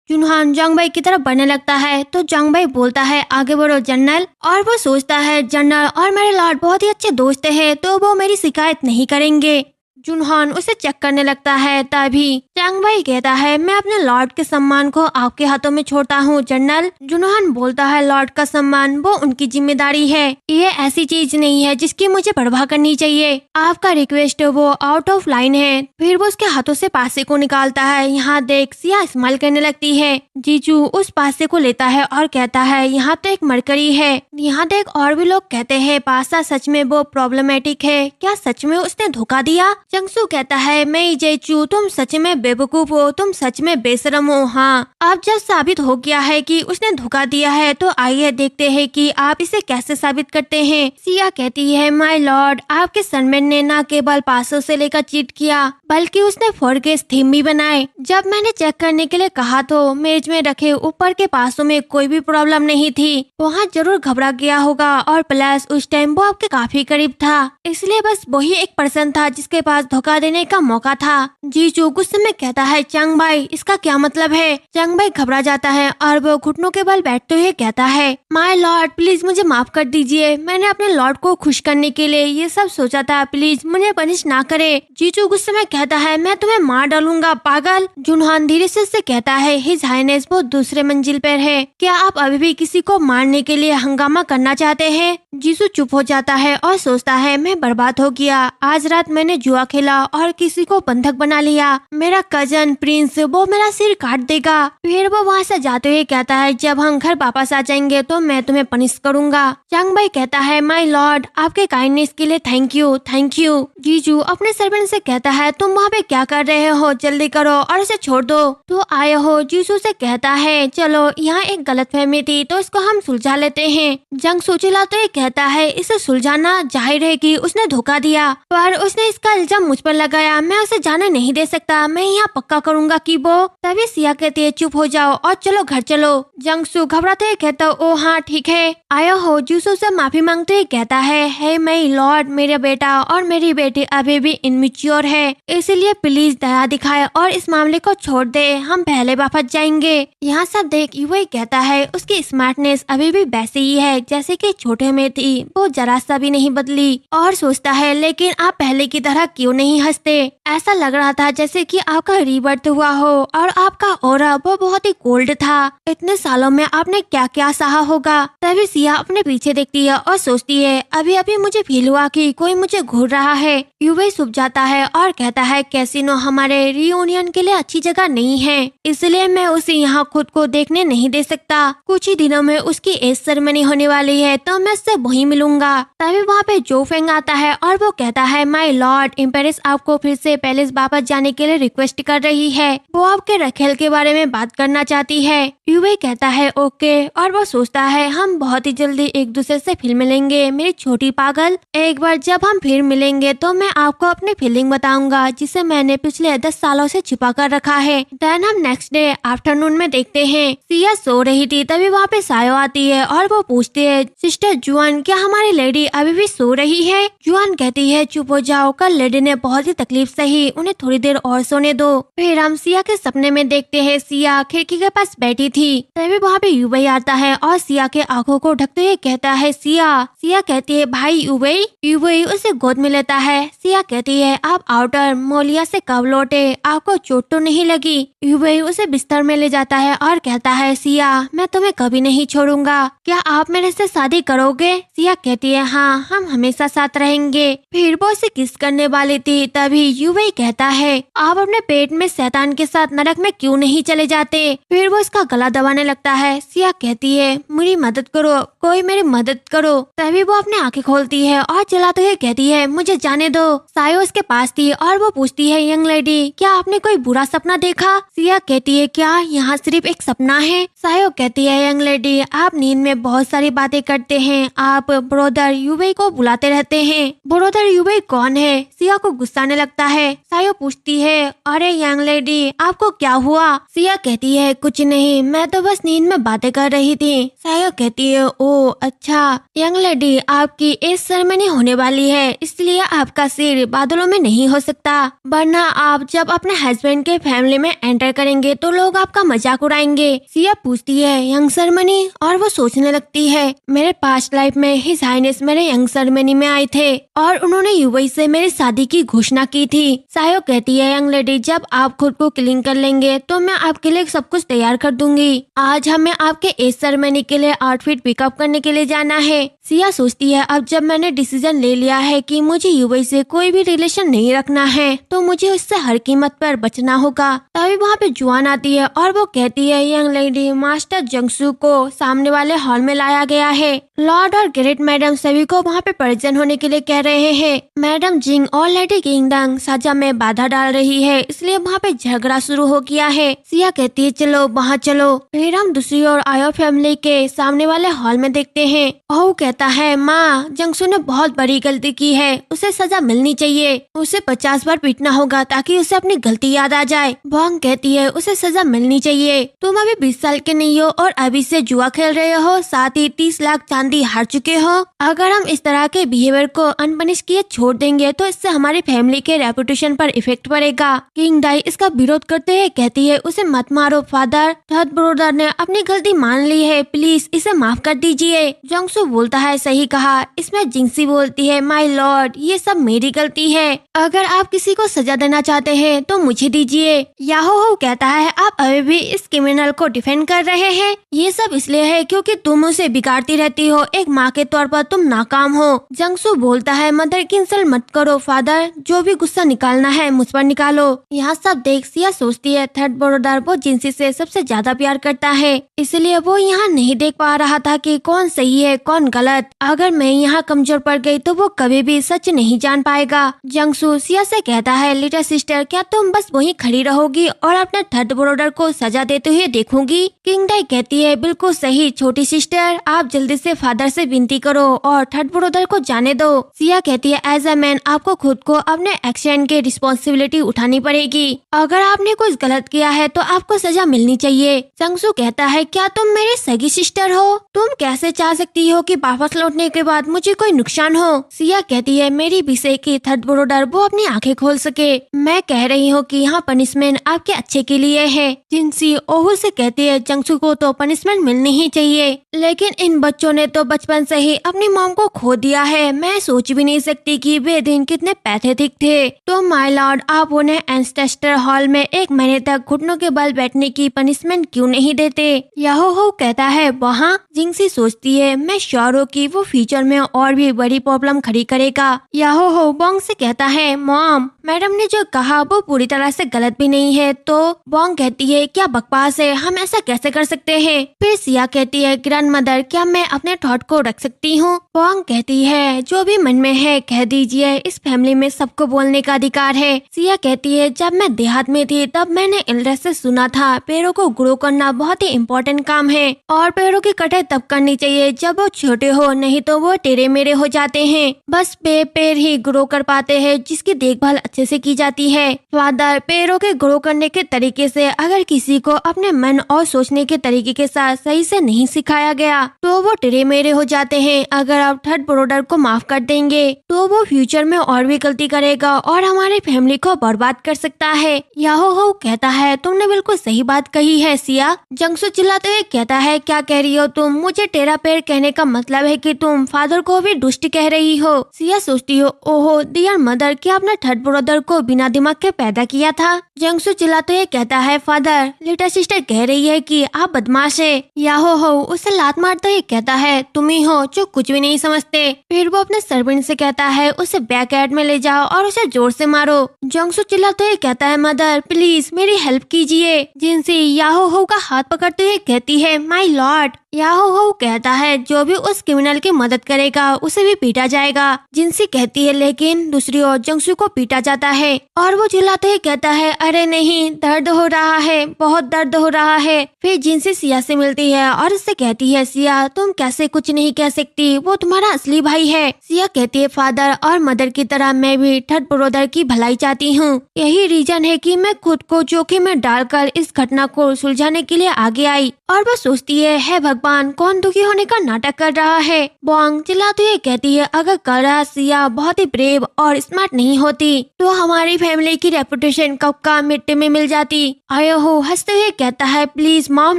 जुनहान जंग भाई की तरफ बढ़ने लगता है तो जंग भाई बोलता है आगे बढ़ो जनरल, और वो सोचता है जनरल और मेरे लॉर्ड बहुत ही अच्छे दोस्त हैं तो वो मेरी शिकायत नहीं करेंगे। जुनहान उसे चेक करने लगता है तभी चांग भाई कहता है मैं अपने लॉर्ड के सम्मान को आपके हाथों में छोड़ता हूँ जनरल। जुनहान बोलता है लॉर्ड का सम्मान वो उनकी जिम्मेदारी है, ये ऐसी चीज नहीं है जिसकी मुझे परवाह करनी चाहिए, आपका रिक्वेस्ट वो आउट ऑफ लाइन है। फिर वो उसके हाथों से पासे को निकालता है। यहाँ देख सिया स्माइल करने लगती है। जीजू उस पासे को लेता है और कहता है यहाँ तो एक मरकरी है, यहाँ देख और भी लोग कहते हैं पासा सच में वो प्रॉब्लमेटिक है, क्या सच में उसने धोखा दिया। जंगसू कहता है मैं जेचू तुम सच में बेवकूफ हो, तुम सच में बेशरम हो। हाँ अब जब साबित हो गया है कि उसने धोखा दिया है तो आइए देखते हैं कि आप इसे कैसे साबित करते हैं। सिया कहती है माय लॉर्ड आपके सर्वेंट ने न केवल पासों से लेकर चीट किया बल्कि उसने फॉरगेस थीम भी बनाए। जब मैंने चेक करने के लिए कहा तो मेज में रखे ऊपर के पासों में कोई भी प्रॉब्लम नहीं थी, वहाँ जरूर घबरा गया होगा और प्लस उस टाइम वो आपके काफी करीब था, इसलिए बस वही एक पर्सन था जिसके पास पास धोखा देने का मौका था। जीजू गुस्से में कहता है, चंग भाई इसका क्या मतलब है? चंग भाई घबरा जाता है और वो घुटनों के बल बैठते हुए कहता है, माय लॉर्ड प्लीज मुझे माफ कर दीजिए, मैंने अपने लॉर्ड को खुश करने के लिए ये सब सोचा था, प्लीज मुझे पनिश ना करे। जीजू गुस्से में कहता है, मैं तुम्हें मार डालूंगा पागल। जुनहान धीरे से उससे कहता है, हिज हाइनेस वो दूसरे मंजिल पर है, क्या आप अभी भी किसी को मारने के लिए हंगामा करना चाहते हैं? जीसू चुप हो जाता है और सोचता है, मैं बर्बाद हो गया, आज रात मैंने जुआ खेला और किसी को बंधक बना लिया, मेरा कजन प्रिंस वो मेरा सिर काट देगा। फिर वो वहाँ से जाते हुए कहता है, जब हम घर वापस आ जाएंगे तो मैं तुम्हें पनिश करूंगा। चंग भाई कहता है, माय लॉर्ड आपके काइंडनेस के लिए थैंक यू थैंक यू। जीजू अपने सर्वेंट से कहता है, तुम वहाँ पे क्या कर रहे हो, जल्दी करो और इसे छोड़ दो। तो आए हो? जीसू से कहता है, चलो यहाँ एक गलतफहमी थी तो इसको हम सुलझा लेते हैं। जंग सोचेला तो ये कहता है, इसे सुलझाना जाहिर है कि उसने धोखा दिया, पर उसने इसका इल्जाम मुझ पर लगाया, मैं उसे जाने नहीं दे सकता, मैं यहाँ पक्का करूंगा कि वो। तभी सिया कहती है, चुप हो जाओ और चलो घर चलो। जंगसू घबराते हुए कहता, ओ हाँ ठीक है। आया हो जीसू से माफी मांगते हुए कहता है, हे माय लॉर्ड मेरा बेटा और मेरी बेटी अभी भी इनमेच्योर है, इसलिए प्लीज दया दिखाए और इस मामले को छोड़ दे, हम पहले वापस जाएंगे। यहाँ सब देख वही कहता है, उसकी स्मार्टनेस अभी भी वैसी ही है जैसे कि छोटे में थी, वो जरा सा भी नहीं बदली। और सोचता है, लेकिन आप पहले की तरह क्यों नहीं हंसते? ऐसा लग रहा था जैसे कि आपका रीबर्थ हुआ हो और आपका ऑरा वो बहुत ही कोल्ड था, इतने सालों में आपने क्या क्या सहा होगा। तभी सिया अपने पीछे देखती है और सोचती है, अभी अभी मुझे फील हुआ कि कोई मुझे घूर रहा है। यूवी सुब जाता है और कहता है, कैसीनो हमारे रियूनियन के लिए अच्छी जगह नहीं है, इसलिए मैं उसे यहाँ खुद को देखने नहीं दे सकता। कुछ ही दिनों में उसकी एज सेरेमनी होने वाली है तो मैं उससे वहीं मिलूंगा। तभी वहाँ पे जो फेंग आता है और वो कहता है, माय लॉर्ड एम्प्रेस आपको फिर से पैलेस वापस जाने के लिए रिक्वेस्ट कर रही है, वो आपके रखेल के बारे में बात करना चाहती है। यूवी कहता है ओके, और वो सोचता है, हम बहुत ही जल्दी एक दूसरे से फिर मिलेंगे मेरी छोटी पागल। एक बार जब हम फिर मिलेंगे तो मैं आपको अपनी फीलिंग बताऊंगा जिसे मैंने पिछले 10 सालों से छिपा कर रखा है। देन हम नेक्स्ट डे आफ्टरनून में देखते हैं, सिया सो रही थी तभी वहाँ पे सायो आती है और वो पूछती है, सिस्टर जुआन क्या हमारी लेडी अभी भी सो रही है? जुआन कहती है, चुप हो जाओ, कल लेडी ने बहुत ही तकलीफ सही, उन्हें थोड़ी देर और सोने दो। फिर हम सिया के सपने में देखते हैं, सिया खिड़की के पास बैठी थी, तभी वहाँ पे यूबई आता है और सिया के आंखों को ढकते हुए कहता है, सिया। सिया कहती है, भाई यूबई। यूबई उसे गोद में लेता है। सिया कहती है, आप आउटर मोलिया से कब लौटे, आपको चोट तो नहीं लगी? यूबई उसे बिस्तर में ले जाता है और कहता है, सिया मैं तुम्हें कभी नहीं छोड़ूंगा, क्या आप मेरे से शादी करोगे? सिया कहती है, हाँ हम हमेशा साथ रहेंगे। फिर वो उसे किस करने वाली थी तभी यूबई कहता है, आप अपने पेट में शैतान के साथ नरक में क्यों नहीं चले जाते? फिर वो इसका गला दबाने लगता है। सिया कहती है, मेरी मदद करो, कोई मेरी मदद करो। तभी वो अपनी आंखें खोलती है और चलाते हुए कहती है, मुझे जाने दो। सायो उसके पास थी और वो पूछती है, यंग लेडी क्या आपने कोई बुरा सपना देखा? सिया कहती है, क्या यहाँ सिर्फ एक सपना है? सायो कहती है, यंग लेडी आप नींद में बहुत सारी बातें करते हैं, आप ब्रोदर यूबई को बुलाते रहते हैं। ब्रोदर यूबई कौन है? सिया को गुस्सा आने लगता है। सायो पूछती है, अरे यंग लेडी आपको क्या हुआ? सिया कहती है, कुछ नहीं, मैं तो बस नींद में बातें कर रही थी। सायो कहती है, ओ अच्छा, यंग लेडी आपकी एज सेरेमनी होने वाली है, इसलिए आपका सिर बादलों में नहीं हो सकता, वरना आप जब अपने हस्बैंड के फैमिली में एंटर करेंगे तो लोग आपका मजाक उड़ाएंगे। सिया पूछती है, यंग सेरेमनी? और वो सोचने लगती है, मेरे पास्ट लाइफ में हिज हाइनेस मेरे यंग सेरेमनी में आए थे और उन्होंने यूबई से मेरी शादी की घोषणा की थी। सायो कहती है, यंग लेडी जब आप खुद को क्लीन कर लेंगे तो मैं आपके लिए सब कुछ तैयार कर दूंगी। आज हमें आपके एज सेरेमनी के लिए आउटफिट पिकअप करने के लिए जाना है। सिया सोचती है, अब जब मैंने डिसीजन ले लिया है कि मुझे यूबई से कोई भी रिलेशन नहीं रखना है तो मुझे उससे हर कीमत पर बचना होगा। तभी वहाँ पे जुआन आती है और वो कहती है, यंग लेडी मास्टर जंगसू को सामने वाले हॉल में लाया गया है, लॉर्ड और ग्रेट मैडम सभी को वहाँ पे प्रेजेंट होने के लिए कह रहे हैं। मैडम जिंग और लेडी किंगडम सजा में बाधा डाल रही है, इसलिए वहाँ पे झगड़ा शुरू हो गया है। सिया कहती है, चलो वहाँ चलो। फिर हम दूसरी ओर आयो फैमिली के सामने वाले हॉल में देखते हैं। ओह कहता है माँ, जंगसू ने बहुत बड़ी गलती की है, उसे सजा मिलनी चाहिए, उसे 50 बार पीटना होगा ताकि उसे अपनी गलती याद आ जाए। बॉन्ग कहती है उसे सजा मिलनी चाहिए, तुम अभी 20 साल के नहीं हो और अभी से जुआ खेल रहे हो, साथ ही 30 लाख चांदी हार चुके हो। अगर हम इस तरह के बिहेवियर को अनपनिश किए छोड़ देंगे तो इससे हमारी फैमिली के रेपुटेशन पर इफेक्ट पड़ेगा। किंग डाई इसका विरोध करते हुए कहती है उसे मत मारो फादर, थर्ड ब्रदर ने अपनी गलती मान ली है, प्लीज इसे माफ कर दीजिए। जंगसू बोलता है सही कहा। इसमें जिंगसी बोलती है माय लॉर्ड, ये सब मेरी गलती है, अगर आप किसी को सजा देना चाहते हैं तो मुझे दीजिए। याहो हो कहता है आप अभी भी इस क्रिमिनल को डिफेंड कर रहे हैं, ये सब इसलिए है क्योंकि तुम उसे बिगाड़ती रहती हो, एक माँ के तौर पर तुम नाकाम हो। जंगसू बोलता है मदर की इंसल्ट मत करो फादर, जो भी गुस्सा निकालना है मुझ पर निकालो। यहाँ सब देख सिया सोचती है थर्ड ब्रदर वो जिंसी से सबसे ज्यादा प्यार करता है, इसलिए वो यहाँ नहीं देख पा रहा था कि कौन सही है कौन गलत। अगर मैं यहाँ कमजोर पड़ गई तो वो कभी भी सच नहीं जान पाएगा। जंगसू सिया से कहता है लिटिल सिस्टर क्या तुम बस वहीं खड़ी रहोगी और अपने थर्ड ब्रदर को सजा देते हुए देखूंगी? किंग डाई कहती है बिल्कुल सही छोटी सिस्टर, आप जल्दी से फादर से विनती करो और थर्ड ब्रदर को जाने दो। सिया कहती है एज अ मैन आपको खुद को अपने एक्शन की रिस्पॉन्सिबिलिटी उठानी पड़ेगी, अगर आपने कुछ गलत किया है तो आपको सजा मिलनी चाहिए। जंगसू कहता है क्या तुम मेरी सगी सिस्टर हो? तुम कैसे चाह सकती हो कि वापस लौटने के बाद मुझे कोई नुकसान हो? सिया कहती है मेरी विषय की थर्ड ब्रदर वो अपनी आंखें खोल सके, मैं कह रही हूँ कि यहाँ पनिशमेंट आपके अच्छे के लिए है। जिंसी ओहू से कहती है जंगसू को तो पनिशमेंट मिलनी ही चाहिए, लेकिन इन बच्चों ने तो बचपन से ही अपनी मॉम को खो दिया है, मैं सोच भी नहीं सकती कि वे दिन कितने पैथेटिक थे। तो माय लॉर्ड आप उन्हें एंसेस्टर हॉल में 1 महीने तक घुटनों के बल बैठने की पनिशमेंट क्यों नहीं देते? याहो हो कहता है वहाँ। जिंसी सोचती है मैं श्योर हूँ कि वो फ्यूचर में और भी बड़ी प्रॉब्लम खड़ी करेगा। याहो हो बॉन्ग से कहता है मॉम मैडम ने जो कहा वो पूरी तरह से गलत भी नहीं है। तो बॉन्ग कहती है क्या बकवास है, हम ऐसा कैसे कर सकते हैं? फिर सिया कहती है ग्रैंड मदर क्या मैं अपने थॉट को रख सकती हूँ? बॉन्ग कहती है जो भी मन में है कह दीजिए, इस फैमिली में सबको बोलने का अधिकार है। सिया कहती है जब मैं देहात में थी तब मैंने एल्डर से सुना था पैरों को ग्रो करना बहुत ही इम्पोर्टेंट काम है और पैरों की कटाई तब करनी चाहिए जब वो छोटे हो, नहीं तो वो टेढ़े मेढ़े हो जाते हैं। बस पैर ही ग्रो कर पाते हैं जिसकी देखभाल अच्छे से की जाती है। फादर पैरों के ग्रो करने के तरीके से अगर किसी को अपने मन और सोचने के तरीके के साथ सही से नहीं सिखाया गया तो वो टेढ़े मेढ़े हो जाते हैं। अगर आप थर्ड ब्रदर को माफ कर देंगे तो वो फ्यूचर में और भी गलती करेगा और हमारी फैमिली को बर्बाद कर सकता है। याहो हो कहता है तुमने बिल्कुल सही बात कही है सिया। जंगसू चिल्लाते हुए कहता है क्या कह रही हो तुम? मुझे टेढ़ा पैर कहने का मतलब है कि तुम फादर को भी दुष्ट कह रही हो। सिया सोचती हो ओहो डियर मदर क्या आपने थर्ड ब्रदर को बिना दिमाग के पैदा किया था? जंगसू चिल्लाते हुए कहता है फादर लिटिल सिस्टर कह रही है कि आप बदमाश है। याहो हो उसे लात मारते हुए कहता है तुम ही हो जो कुछ भी नहीं समझते। फिर वो अपने सर्वेंट से कहता है उसे बैकयार्ड में ले जाओ और उसे जोर से मारो। जंगसू चिल्लाते हुए कहता है मदर प्लीज मेरी हेल्प कीजिए। जिनसी याहो हो का हाथ पकड़ते हुए कहती है माय लॉर्ड। याहो हो कहता है जो भी उस क्रिमिनल की मदद करेगा उसे भी पीटा जाएगा। जिनसी कहती है लेकिन दूसरी ओर जंगसू को पीटा जाता है और वो चिल्लाते ही कहता है अरे नहीं दर्द हो रहा है, बहुत दर्द हो रहा है। फिर जिनसी सिया से मिलती है और उससे कहती है सिया तुम कैसे कुछ नहीं कह सकती, वो तुम्हारा असली भाई है। सिया कहती है फादर और मदर की तरह मैं भी थर्ड ब्रदर की भलाई चाहती हूँ, यही रीजन है कि मैं खुद को जोखिम में डालकर इस घटना को सुलझाने के लिए आगे आई। और वो सोचती है भगवान कौन दुखी होने का नाटक कर रहा है। बॉन्ग चिल्लाते हुए कहती है अगर करा सिया बहुत ही ब्रेव और स्मार्ट नहीं होती तो हमारी फैमिली की रेपुटेशन कब का मिट्टी में मिल जाती। आयो हो हंसते हुए कहता है प्लीज मॉम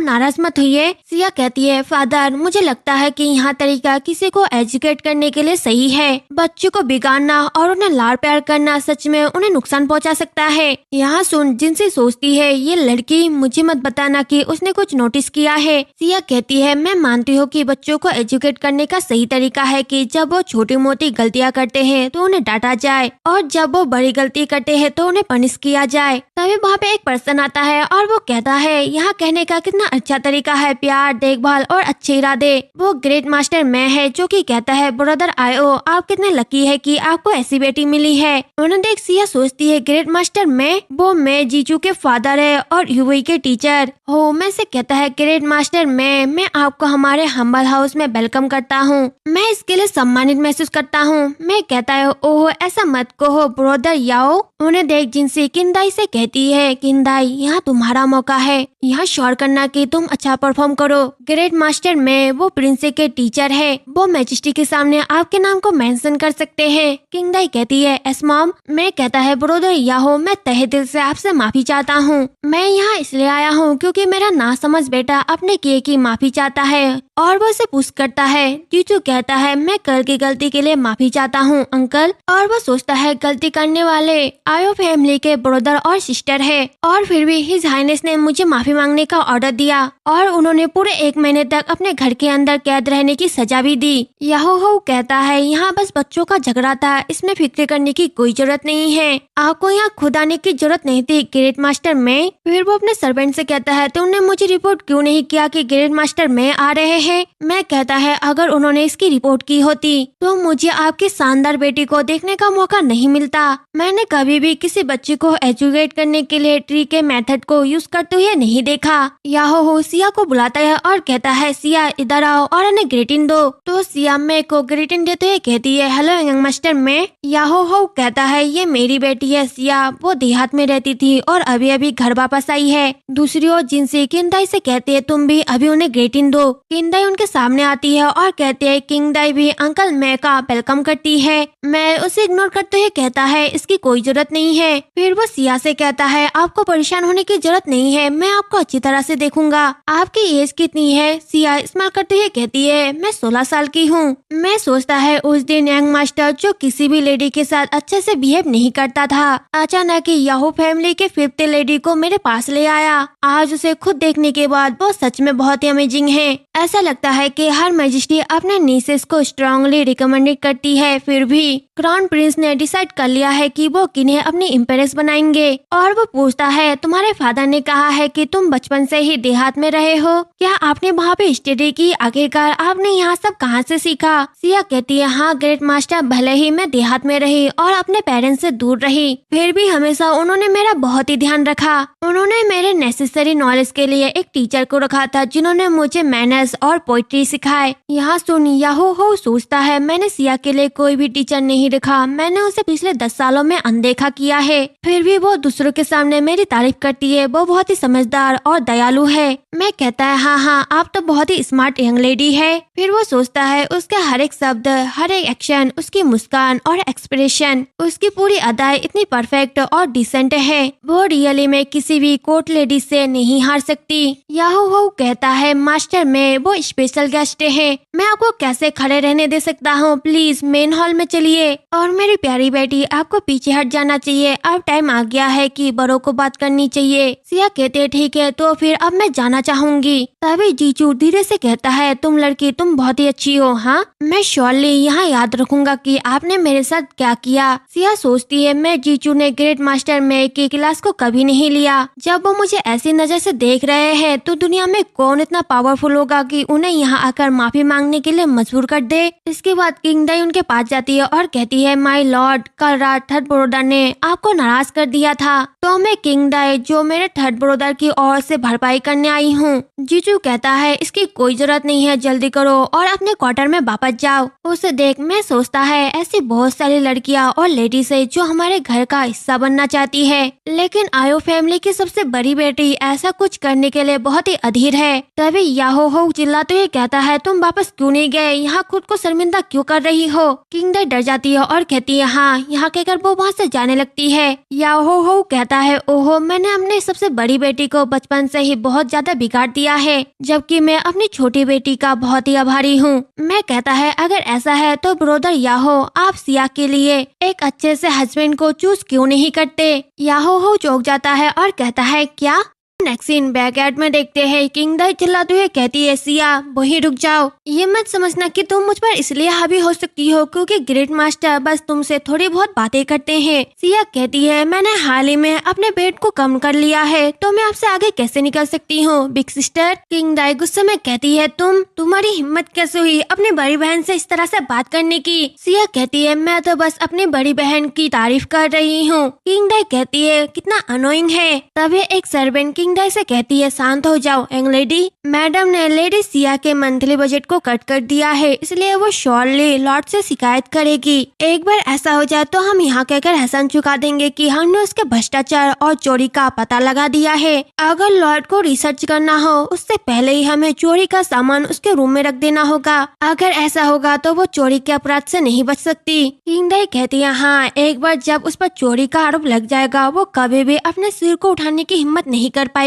नाराज मत होइए। सिया कहती है फादर मुझे लगता है कि यहाँ तरीका किसी को एजुकेट करने के लिए सही है, बच्चों को बिगाड़ना और उन्हें लाड़ प्यार करना सच में उन्हें नुकसान पहुँचा सकता है। यहाँ सुन जिनसे सोचती है ये लड़की मुझे मत बताना कि उसने कुछ नोटिस किया है। सिया कहती है मैं मानती हूँ कि बच्चों को एजुकेट करने का सही तरीका है कि जब वो छोटी मोटी गलतियाँ करते हैं तो उन्हें डांटा जाए और जब वो बड़ी गलती करते हैं तो उन्हें पनिश किया जाए। तभी वहाँ पे एक पर्सन आता है और वो कहता है यहाँ कहने का कितना अच्छा तरीका है, प्यार देखभाल और अच्छे इरादे। वो ग्रेट मास्टर मैं है जो कि कहता है ब्रदर आयो आप कितने लकी है कि आपको ऐसी बेटी मिली है। उन्हें देख सिया सोचती है ग्रेट मास्टर मैं जीजू के फादर है और यूवी के टीचर हो। मैं से कहता है ग्रेट मास्टर मैं आपको हमारे हम्बल हाउस में वेलकम करता हूँ। मैं इसके लिए सम्मानित महसूस करता हूँ। मैं कहता है ओह ऐसा मत कहो ब्रदर याओ। उन्हें देख जिनसी किंदाई से कहती है किंदाई यहाँ तुम्हारा मौका है, यहाँ श्योर करना कि तुम अच्छा परफॉर्म करो। ग्रेट मास्टर में वो प्रिंस के टीचर है, वो मैजेस्टी के सामने आपके नाम को मेंशन कर सकते हैं। किंदाई कहती है एस मॉम। मैं कहता है ब्रदर याहो मैं तहे दिल से आपसे माफी चाहता हूँ। मैं यहाँ इसलिए आया हूँ क्योंकि मेरा नासमझ बेटा अपने किए की माफी चाहता है और वो उसे पुश करता है। जीजू कहता है मैं कल की गलती के लिए माफी चाहता हूँ अंकल। और वो सोचता है गलती करने वाले आयो फैमिली के ब्रदर और सिस्टर है और फिर भी हिज हाइनेस ने मुझे माफी मांगने का ऑर्डर दिया और उन्होंने पूरे 1 महीने तक अपने घर के अंदर कैद रहने की सजा भी दी। याहो हो कहता है यहाँ बस बच्चों का झगड़ा था, इसमें फिक्र करने की कोई जरूरत नहीं है, आपको यहाँ खुद आने की जरूरत नहीं थी ग्रेट मास्टर में। फिर वो अपने सर्वेंट से कहता है तुमने मुझे रिपोर्ट क्यों नहीं किया कि ग्रेट मास्टर में आ रहे हैं। मैं कहता है अगर उन्होंने इसकी रिपोर्ट की होती तो मुझे आपकी शानदार बेटी को देखने का मौका नहीं मिलता। मैंने कभी भी किसी बच्चे को एजुकेट करने के लिए ट्री के मेथड को यूज करते हुए नहीं देखा। याहो हो सिया को बुलाता है और कहता है सिया इधर आओ और उन्हें ग्रीटिंग दो। तो सिया मैं को ग्रीटिंग देते हुए कहती है हेलो यंग मास्टर में। याहो हो कहता है ये मेरी बेटी है सिया, वो देहात में रहती थी और अभी अभी घर वापस आई है। दूसरी ओर जिनसी किंदाई से कहती है तुम भी अभी उन्हें ग्रीटिंग दो। किंदाई उनके सामने आती है और कहते है किंदाई भी अंकल मैं का वेलकम करती है। मैं उसे इग्नोर करते हुए कहता है इसकी कोई जरूरत नहीं है। फिर वो सिया से कहता है आपको परेशान होने की जरूरत नहीं है, मैं आपको अच्छी तरह से देखूंगा। आपकी एज कितनी है? सिया स्माइल करते हुए कहती है मैं 16 साल की हूँ। मैं सोचता है उस दिन यंग मास्टर जो किसी भी लेडी के साथ अच्छे से बिहेव नहीं करता था अचानक ही याहू फैमिली के 5th लेडी को मेरे पास ले आया। आज उसे खुद देखने के बाद वो सच में बहुत ही अमेजिंग है। ऐसा लगता है कि हर मैजेस्टी अपने नीसेस को स्ट्रांगली रिकमेंडेड करती है। फिर भी क्राउन प्रिंस ने डिसाइड कर लिया है कि वो किन्हें अपनी इम्प्रेस बनाएंगे और वो पूछता है तुम्हारे फादर ने कहा है कि तुम बचपन से ही देहात में रहे हो, क्या आपने वहाँ पे स्टडी की? आखिरकार आपने यहाँ सब कहाँ से सीखा? सिया कहती है हाँ ग्रेट मास्टर, भले ही मैं देहात में रही और अपने पेरेंट्स से दूर रही, फिर भी हमेशा उन्होंने मेरा बहुत ही ध्यान रखा। उन्होंने मेरे नेसेसरी नॉलेज के लिए एक टीचर को रखा था जिन्होंने मुझे मैनर्स और पोइट्री सिखाए। यहाँ सुन याहो हो सोचता है मैंने सिया के लिए कोई भी टीचर नहीं रखा, मैंने उसे पिछले 10 सालों में अनदेखा किया है। फिर भी वो दूसरों के सामने मेरी तारीफ करती है, वो बहुत ही समझदार और दयालु है। मैं कहता है हाँ आप तो बहुत ही स्मार्ट यंग लेडी है। फिर वो सोचता है उसका हर एक शब्द, हर एक एक्शन, उसकी मुस्कान और एक्सप्रेशन, उसकी पूरी अदाएं इतनी परफेक्ट और डिसेंट है, वो रियली में किसी भी कोर्ट लेडी से नहीं हार सकती। याहू हो कहता है मास्टर में वो स्पेशल गेस्ट है, मैं आपको कैसे खड़े रहने दे सकता हूँ, प्लीज मेन हॉल में चलिए। और मेरी प्यारी बेटी आपको पीछे हट जाना चाहिए, अब टाइम आ गया है कि बड़ों को बात करनी चाहिए। सिया कहते ठीक है तो फिर अब मैं जाना चाहूंगी। तभी जीजू धीरे से कहता है तुम लड़की तुम बहुत ही अच्छी हो, हाँ मैं श्योरली यहाँ याद रखूंगा कि आपने मेरे साथ क्या किया। सिया सोचती है मैं जीजू ने ग्रेट मास्टर में की क्लास को कभी नहीं लिया, जब वो मुझे ऐसी नजर से देख रहे हैं तो दुनिया में कौन इतना पावरफुल होगा कि उन्हें यहाँ आकर माफी मांगने के लिए मजबूर कर दे। इसके बाद किंगदाई उनके पास जाती है और कहती है माय लॉर्ड, कल रात थर्ड ब्रोदर ने आपको नाराज कर दिया था, तो मैं किंगदाई जो मेरे थर्ड ब्रोदर की ओर से भरपाई करने आई हूँ। जीजू कहता है इसकी कोई जरूरत नहीं है, जल्दी करो और अपने क्वार्टर में वापस जाओ। उसे देख मैं सोचता है ऐसी बहुत सारी लड़कियाँ और लेडीज है जो हमारे घर का हिस्सा बनना चाहती है, लेकिन आयो फैमिली की सबसे बड़ी बेटी ऐसा कुछ करने के लिए बहुत ही अधीर है। तभी याहो हो चिल्लाते हुए कहता है तुम वापस क्यों नहीं गए, यहाँ खुद को शर्मिंदा क्यों कर रही हो? किंगदाई डर जाती है और कहती है हाँ, यहाँ कहकर वो वहाँ से जाने लगती है। याहो हो कहता है ओहो मैंने अपने सबसे बड़ी बेटी को बचपन से ही बहुत ज्यादा बिगाड़ दिया है, जबकि मैं अपनी छोटी बेटी का बहुत ही आभारी हूँ। मैं कहता है अगर ऐसा है तो ब्रोदर याहो आप सिया के लिए एक अच्छे से हस्बैंड को चूज क्यों नहीं करते? याहो हो चौंक जाता है और कहता है क्या? नेक्स्ट सीन बैकयार्ड में देखते हैं किंगदाई चिल्लाते हुए कहती है सिया वहीं रुक जाओ, ये मत समझना कि तुम मुझ पर इसलिए हावी हो सकती हो क्योंकि ग्रेट मास्टर बस तुमसे थोड़ी बहुत बातें करते हैं। सिया कहती है मैंने हाल ही में अपने पेट को कम कर लिया है तो मैं आपसे आगे कैसे निकल सकती हूँ बिग सिस्टर। किंगदाई गुस्से में कहती है तुम्हारी हिम्मत कैसे हुई अपनी बड़ी बहन से इस तरह से बात करने की? सिया कहती है मैं तो बस अपनी बड़ी बहन की तारीफ कर रही हूँ। किंगदाई कहती है कितना अनोइंग है। तभी एक सर्वेंट किंगदाई किंगडाई से कहती है शांत हो जाओ यंग लेडी, मैडम ने लेडी सिया के मंथली बजट को कट कर दिया है, इसलिए वो श्योरली लॉर्ड से शिकायत करेगी। एक बार ऐसा हो जाए तो हम यहाँ कहकर एहसान चुका देंगे कि हमने उसके भ्रष्टाचार और चोरी का पता लगा दिया है। अगर लॉर्ड को रिसर्च करना हो उससे पहले ही हमें चोरी का सामान उसके रूम में रख देना होगा। अगर ऐसा होगा तो वो चोरी के अपराध से नहीं बच सकती। किंगडाई कहती है हाँ, एक बार जब उस पर चोरी का आरोप लग जाएगा वो कभी भी अपने सिर को उठाने की हिम्मत नहीं कर पाएगी।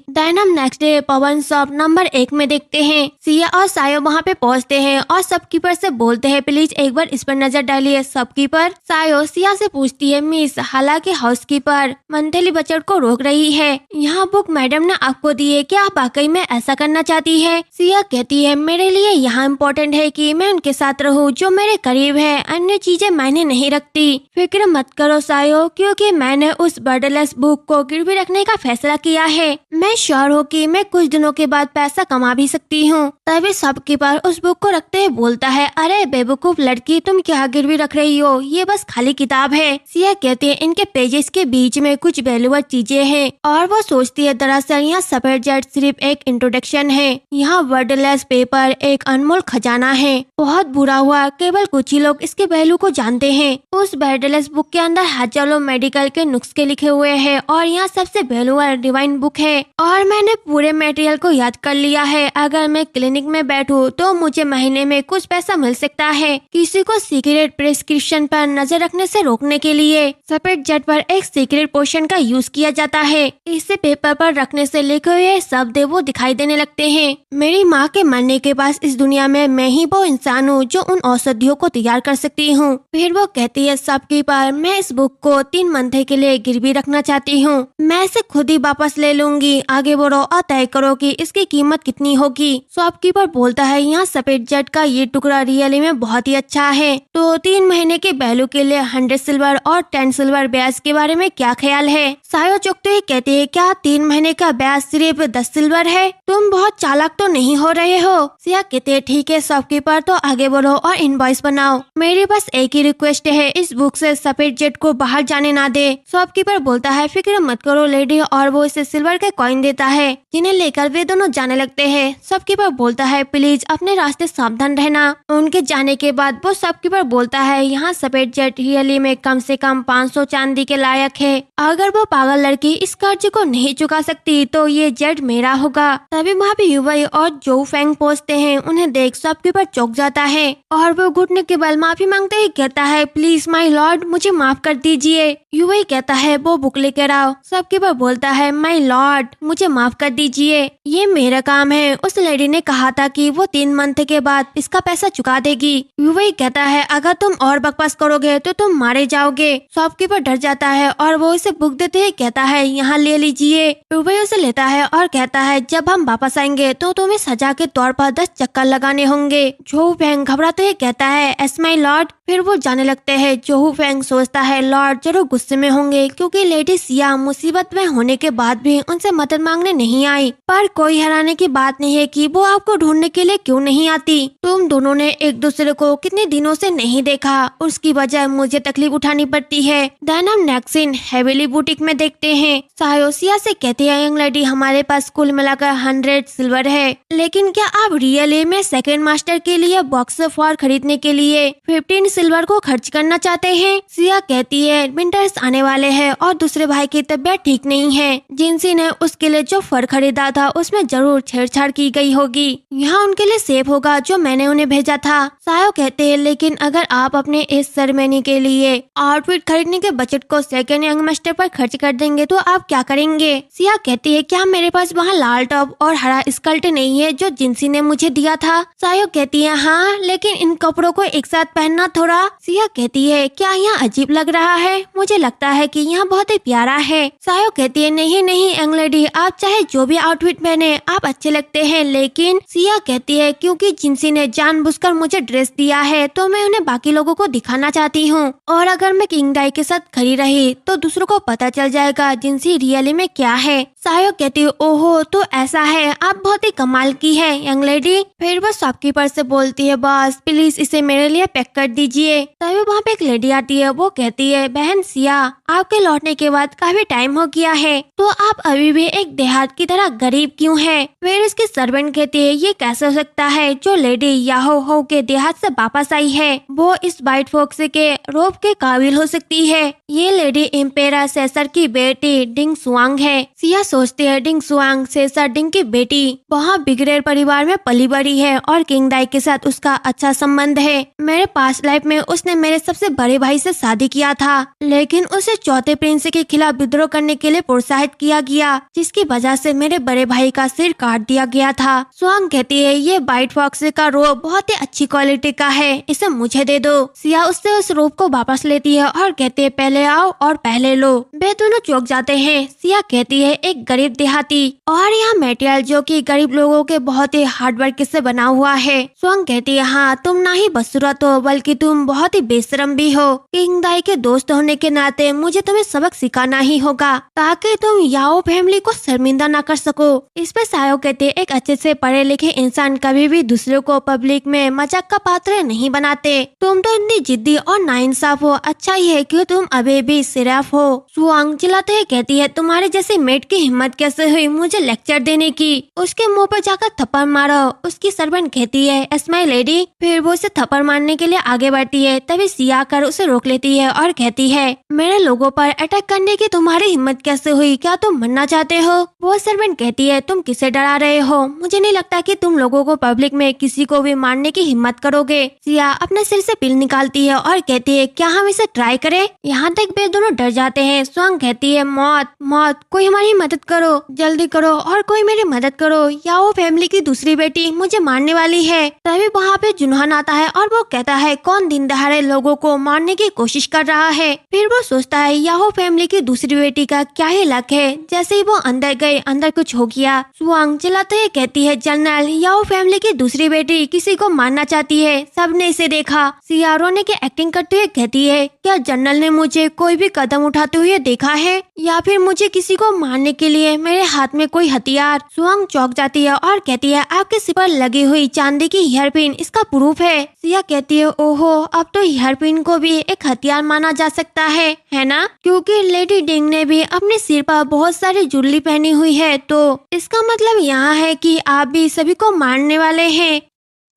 देन हम नेक्स्ट डे पवन शॉप नंबर 1 में देखते हैं। सिया और सायो वहाँ पे पहुँचते हैं और शॉपकीपर से बोलते हैं प्लीज एक बार इस पर नजर डालिए। शॉपकीपर सायो सिया से पूछती है मिस, हालांकि हाउसकीपर मंथली बजट को रोक रही है। यहाँ बुक मैडम ने आपको दी है, क्या आप वाकई में ऐसा करना चाहती है? सिया कहती है मेरे लिए यहाँ इम्पोर्टेंट है कि मैं उनके साथ रहूँ जो मेरे करीब है, अन्य चीजें मायने नहीं रखती। फिक्र मत करो सायो, क्योंकि मैंने उस बर्डलेस बुक को गिरवी रखने का फैसला किया है। मैं श्योर हूँ कि मैं कुछ दिनों के बाद पैसा कमा भी सकती हूँ। तभी शॉपकीपर उस बुक को रखते हुए बोलता है अरे बेवकूफ लड़की, तुम क्या गिरवी रख रही हो, ये बस खाली किताब है। सिया कहती है इनके पेजेस के बीच में कुछ वैल्यूएबल चीजें हैं, और वो सोचती है दरअसल यहाँ सफेद जेट सिर्फ एक इंट्रोडक्शन है, यहाँ वर्डलेस पेपर एक अनमोल खजाना है। बहुत बुरा हुआ केवल कुछ ही लोग इसके वैल्यू को जानते हैं। उस वर्डलेस बुक के अंदर हजारों मेडिकल के नुस्खे लिखे हुए हैं और यहाँ सबसे वैल्यूएबल डिवाइन बुक है, और मैंने पूरे मटेरियल को याद कर लिया है। अगर मैं क्लिनिक में बैठूं तो मुझे महीने में कुछ पैसा मिल सकता है किसी को सीक्रेट प्रिस्क्रिप्शन पर नजर रखने से रोकने के लिए। सफेद जेट पर एक सीक्रेट पोशन का यूज किया जाता है, इसे पेपर पर रखने से लिखे हुए शब्द वो दिखाई देने लगते हैं। मेरी माँ के मरने के बाद इस दुनिया में मैं ही वो इंसान हूँ जो उन औषधियों को तैयार कर सकती हूँ। फिर वो कहती है शॉपकीपर मैं इस बुक को 3 महीने के लिए गिरवी रखना चाहती हूँ, मैं इसे खुद ही वापस ले लूंगी, आगे बढ़ो और तय करो कि इसकी कीमत कितनी होगी। शॉपकीपर बोलता है यहाँ सफेद जेट का ये टुकड़ा रियली में बहुत ही अच्छा है, तो 3 महीने के वैल्यू के लिए 100 सिल्वर और 10 सिल्वर ब्याज के बारे में क्या ख्याल है? सायो चौंकते हुए कहती है क्या 3 महीने का ब्याज सिर्फ 10 सिल्वर है? तुम बहुत चालाक तो नहीं हो रहे हो? सिया कहते हैं ठीक है शॉपकीपर, तो आगे बढ़ो और इनवॉइस बनाओ। मेरी बस एक ही रिक्वेस्ट है, इस बुक से सफेद जेट को बाहर जाने ना दे। शॉपकीपर बोलता है फिक्र मत करो लेडी, और वो इसे सिल्वर के कॉइन देता है जिन्हें लेकर वे दोनों जाने लगते हैं। शॉपकीपर बोलता है प्लीज अपने रास्ते सावधान रहना। उनके जाने के बाद वो शॉपकीपर बोलता है यहाँ सफेद जेट रियली में कम से कम 500 चांदी के लायक है, अगर वो पागल लड़की इस कर्ज को नहीं चुका सकती तो ये जेट मेरा होगा। तभी वहाँ पे युवाई और जो फेंग पहुँचते हैं, उन्हें देख शॉपकीपर चौंक जाता है और वो घुटने के बल माफी मांगते ही कहता है प्लीज माय लॉर्ड मुझे माफ कर दीजिए। युवाई कहता है वो बुक लेकर आओ। शॉपकीपर बोलता है माय लॉर्ड मुझे माफ कर दीजिए, ये मेरा काम है, उस लेडी ने कहा था कि वो 3 मंथ के बाद इसका पैसा चुका देगी। युवाई कहता है अगर तुम और बकवास करोगे तो तुम मारे जाओगे। शॉपकीपर डर जाता है और वो इसे बुक देते ही कहता है यहाँ ले लीजिए। युवाई उसे लेता है और कहता है जब हम वापस आएंगे तो तुम्हें सजा के तौर पर 10 चक्कर लगाने होंगे। जोहू फेंग घबराते ही कहता है एस माय लॉर्ड। फिर वो जाने लगते हैं। जोहू फेंग सोचता है लॉर्ड जरूर गुस्से में होंगे क्योंकि लेडी सिया मुसीबत में होने के बाद भी उनसे मदद मांगने नहीं आई, पर कोई हैरानी की बात नहीं है कि वो आपको ढूंढने के लिए क्यों नहीं आती। तुम दोनों ने एक दूसरे को कितने दिनों से नहीं देखा, उसकी वजह मुझे तकलीफ उठानी पड़ती है। देन हम नेक्स्ट सीन हेवेली बुटीक में देखते हैं। सायो सिया से कहती है यंग लेडी हमारे पास कुल मिलाकर 100 सिल्वर है, लेकिन क्या आप रियली में सेकंड मास्टर के लिए बॉक्स फॉर खरीदने के लिए 15 सिल्वर को खर्च करना चाहते हैं? सिया कहती है विंटर्स आने वाले हैं और दूसरे भाई की तबीयत ठीक नहीं है, जिनसी ने उसके लिए जो फर खरीदा था उसमें जरूर छेड़छाड़ की गई होगी, यहाँ उनके लिए सेफ होगा जो मैंने उन्हें भेजा था। सायो कहते हैं लेकिन अगर आप अपने इस सेरेमनी के लिए आउटफिट खरीदने के बजट को सेकंड यंग मास्टर पर खर्च कर देंगे तो आप क्या करेंगे? सिया कहती है क्या मेरे पास वहाँ लाल टॉप और हरा स्कर्ट नहीं है जो जिनसी ने मुझे दिया था? सायो कहती है हाँ, लेकिन इन कपड़ों को एक साथ पहनना थोड़ा। सिया कहती है क्या यहाँ अजीब लग रहा है? मुझे लगता है कि यहाँ बहुत ही प्यारा है। सायो कहती है नहीं नहीं यंग लेडी, आप चाहे जो भी आउटफिट पहने आप अच्छे लगते हैं, लेकिन सिया कहती है क्योंकि जिनसी ने जानबूझकर मुझे ड्रेस दिया है तो मैं उन्हें बाकी लोगों को दिखाना चाहती हूँ, और अगर मैं किंगडाई के साथ खड़ी रही तो दूसरों को पता चल जाएगा जिनसी रियली में क्या है। सायो कहती है ओहो तो ऐसा है, आप बहुत ही कमाल की है यंग लेडी। फिर वो शॉपकीपर से बोलती है बॉस प्लीज इसे मेरे लिए पैक कर दीजिए। तभी वहाँ पे एक लेडी आती है, वो कहती है बहन सिया आपके लौटने के बाद काफी टाइम हो गया है, तो आप अभी अभी भी एक देहात की तरह गरीब क्यों है। फिर उसकी सर्वेंट कहती है ये कैसे हो सकता है, जो लेडी याहो हो के देहात से वापस आई है वो इस व्हाइट फॉक्स के रोब के काबिल हो सकती है। ये लेडी इम्पेरा सेसर की बेटी डिंग सुआंग है। सिया सोचती है डिंग सुआंग सेसर डिंग की बेटी बहुत बिगड़े परिवार में पली बड़ी है और किंग दाई के साथ उसका अच्छा संबंध है। मेरे पास्ट लाइफ में उसने मेरे सबसे बड़े भाई से शादी किया था, लेकिन उसे चौथे प्रिंस के खिलाफ विद्रोह करने के लिए प्रोत्साहित किया गया, जिसकी वजह से मेरे बड़े भाई का सिर काट दिया गया था। सुआंग कहती है ये व्हाइट फॉक्स का रोब बहुत ही अच्छी क्वालिटी का है, इसे मुझे दे दो। सिया उससे उस रोब को वापस लेती है और कहती है पहले आओ और पहले लो। वे दोनों चौंक जाते हैं। सिया कहती है एक गरीब देहाती और यहाँ मेटेरियल जो कि गरीब लोगों के बहुत ही हार्डवर्क से बना हुआ है। सुआंग कहती है हाँ तुम ना ही बदसूरत हो बल्कि तुम बहुत ही बेशरम भी हो। किंग दाई के दोस्त होने के नाते मुझे तुम्हें सबक सिखाना ही होगा ताकि तुम याओ फैमिली को शर्मिंदा न कर सको। इस पे सायो कहते एक अच्छे से पढ़े लिखे इंसान कभी भी दूसरों को पब्लिक में मजाक का पात्र नहीं बनाते। तुम तो इतनी जिद्दी और नाइंसाफ हो, अच्छा ही है कि तुम अभी भी सिर्फ हो। सुआंग चिल्लाते हुए कहती है तुम्हारे जैसे मेट की हिम्मत कैसे हुई मुझे लेक्चर देने की, उसके मुंह पर जाकर थप्पड़ मारो। उसकी सर्वेंट कहती है एस माय लेडी। फिर वो उसे थप्पड़ मारने के लिए आगे बढ़ती है, तभी सिया आकर उसे रोक लेती है और कहती है मेरे लोगों पर अटैक करने की तुम्हारी हिम्मत कैसे हुई, क्या तुम मरना चाहते हो। वो सर्वेंट कहती है तुम किसे डरा रहे हो, मुझे नहीं लगता कि तुम लोगों को पब्लिक में किसी को भी मारने की हिम्मत करोगे। सिया अपने सिर से पिल निकालती है और कहती है क्या हम इसे ट्राई करें। यहाँ तक वे दोनों डर जाते हैं। सुआंग कहती है मौत मौत, कोई हमारी मदद करो, जल्दी करो और कोई मेरी मदद करो, या वो फैमिली की दूसरी बेटी मुझे मारने वाली है। तभी वहाँ पे जुनहान आता है और वो कहता है कौन दिन दहाड़े लोगों को मारने की कोशिश कर रहा है। फिर वो सोचता है याहो फैमिली की दूसरी बेटी का क्या ही लक है। जैसे ही वो अंदर गए अंदर कुछ हो गया। सुआंग चिल्लाते हुए कहती है जनरल याहो फैमिली की दूसरी बेटी किसी को मारना चाहती है, सबने इसे देखा। सिया रोने की एक्टिंग करते हुए कहती है क्या जनरल ने मुझे कोई भी कदम उठाते हुए देखा है या फिर मुझे किसी को मारने के लिए मेरे हाथ में कोई हथियार। सुआंग चौंक जाती है और कहती है आपके सिर पर लगी हुई चांदी की हेयरपिन इसका प्रूफ है। सिया कहती है ओहो अब तो हेयरपिन को भी एक हथियार माना जा सकता है ना, क्योंकि लेडी डिंग ने भी अपने सिर पर बहुत सारी ज्वेलरी पहनी हुई है, तो इसका मतलब यहाँ है कि आप भी सभी को मारने वाले हैं।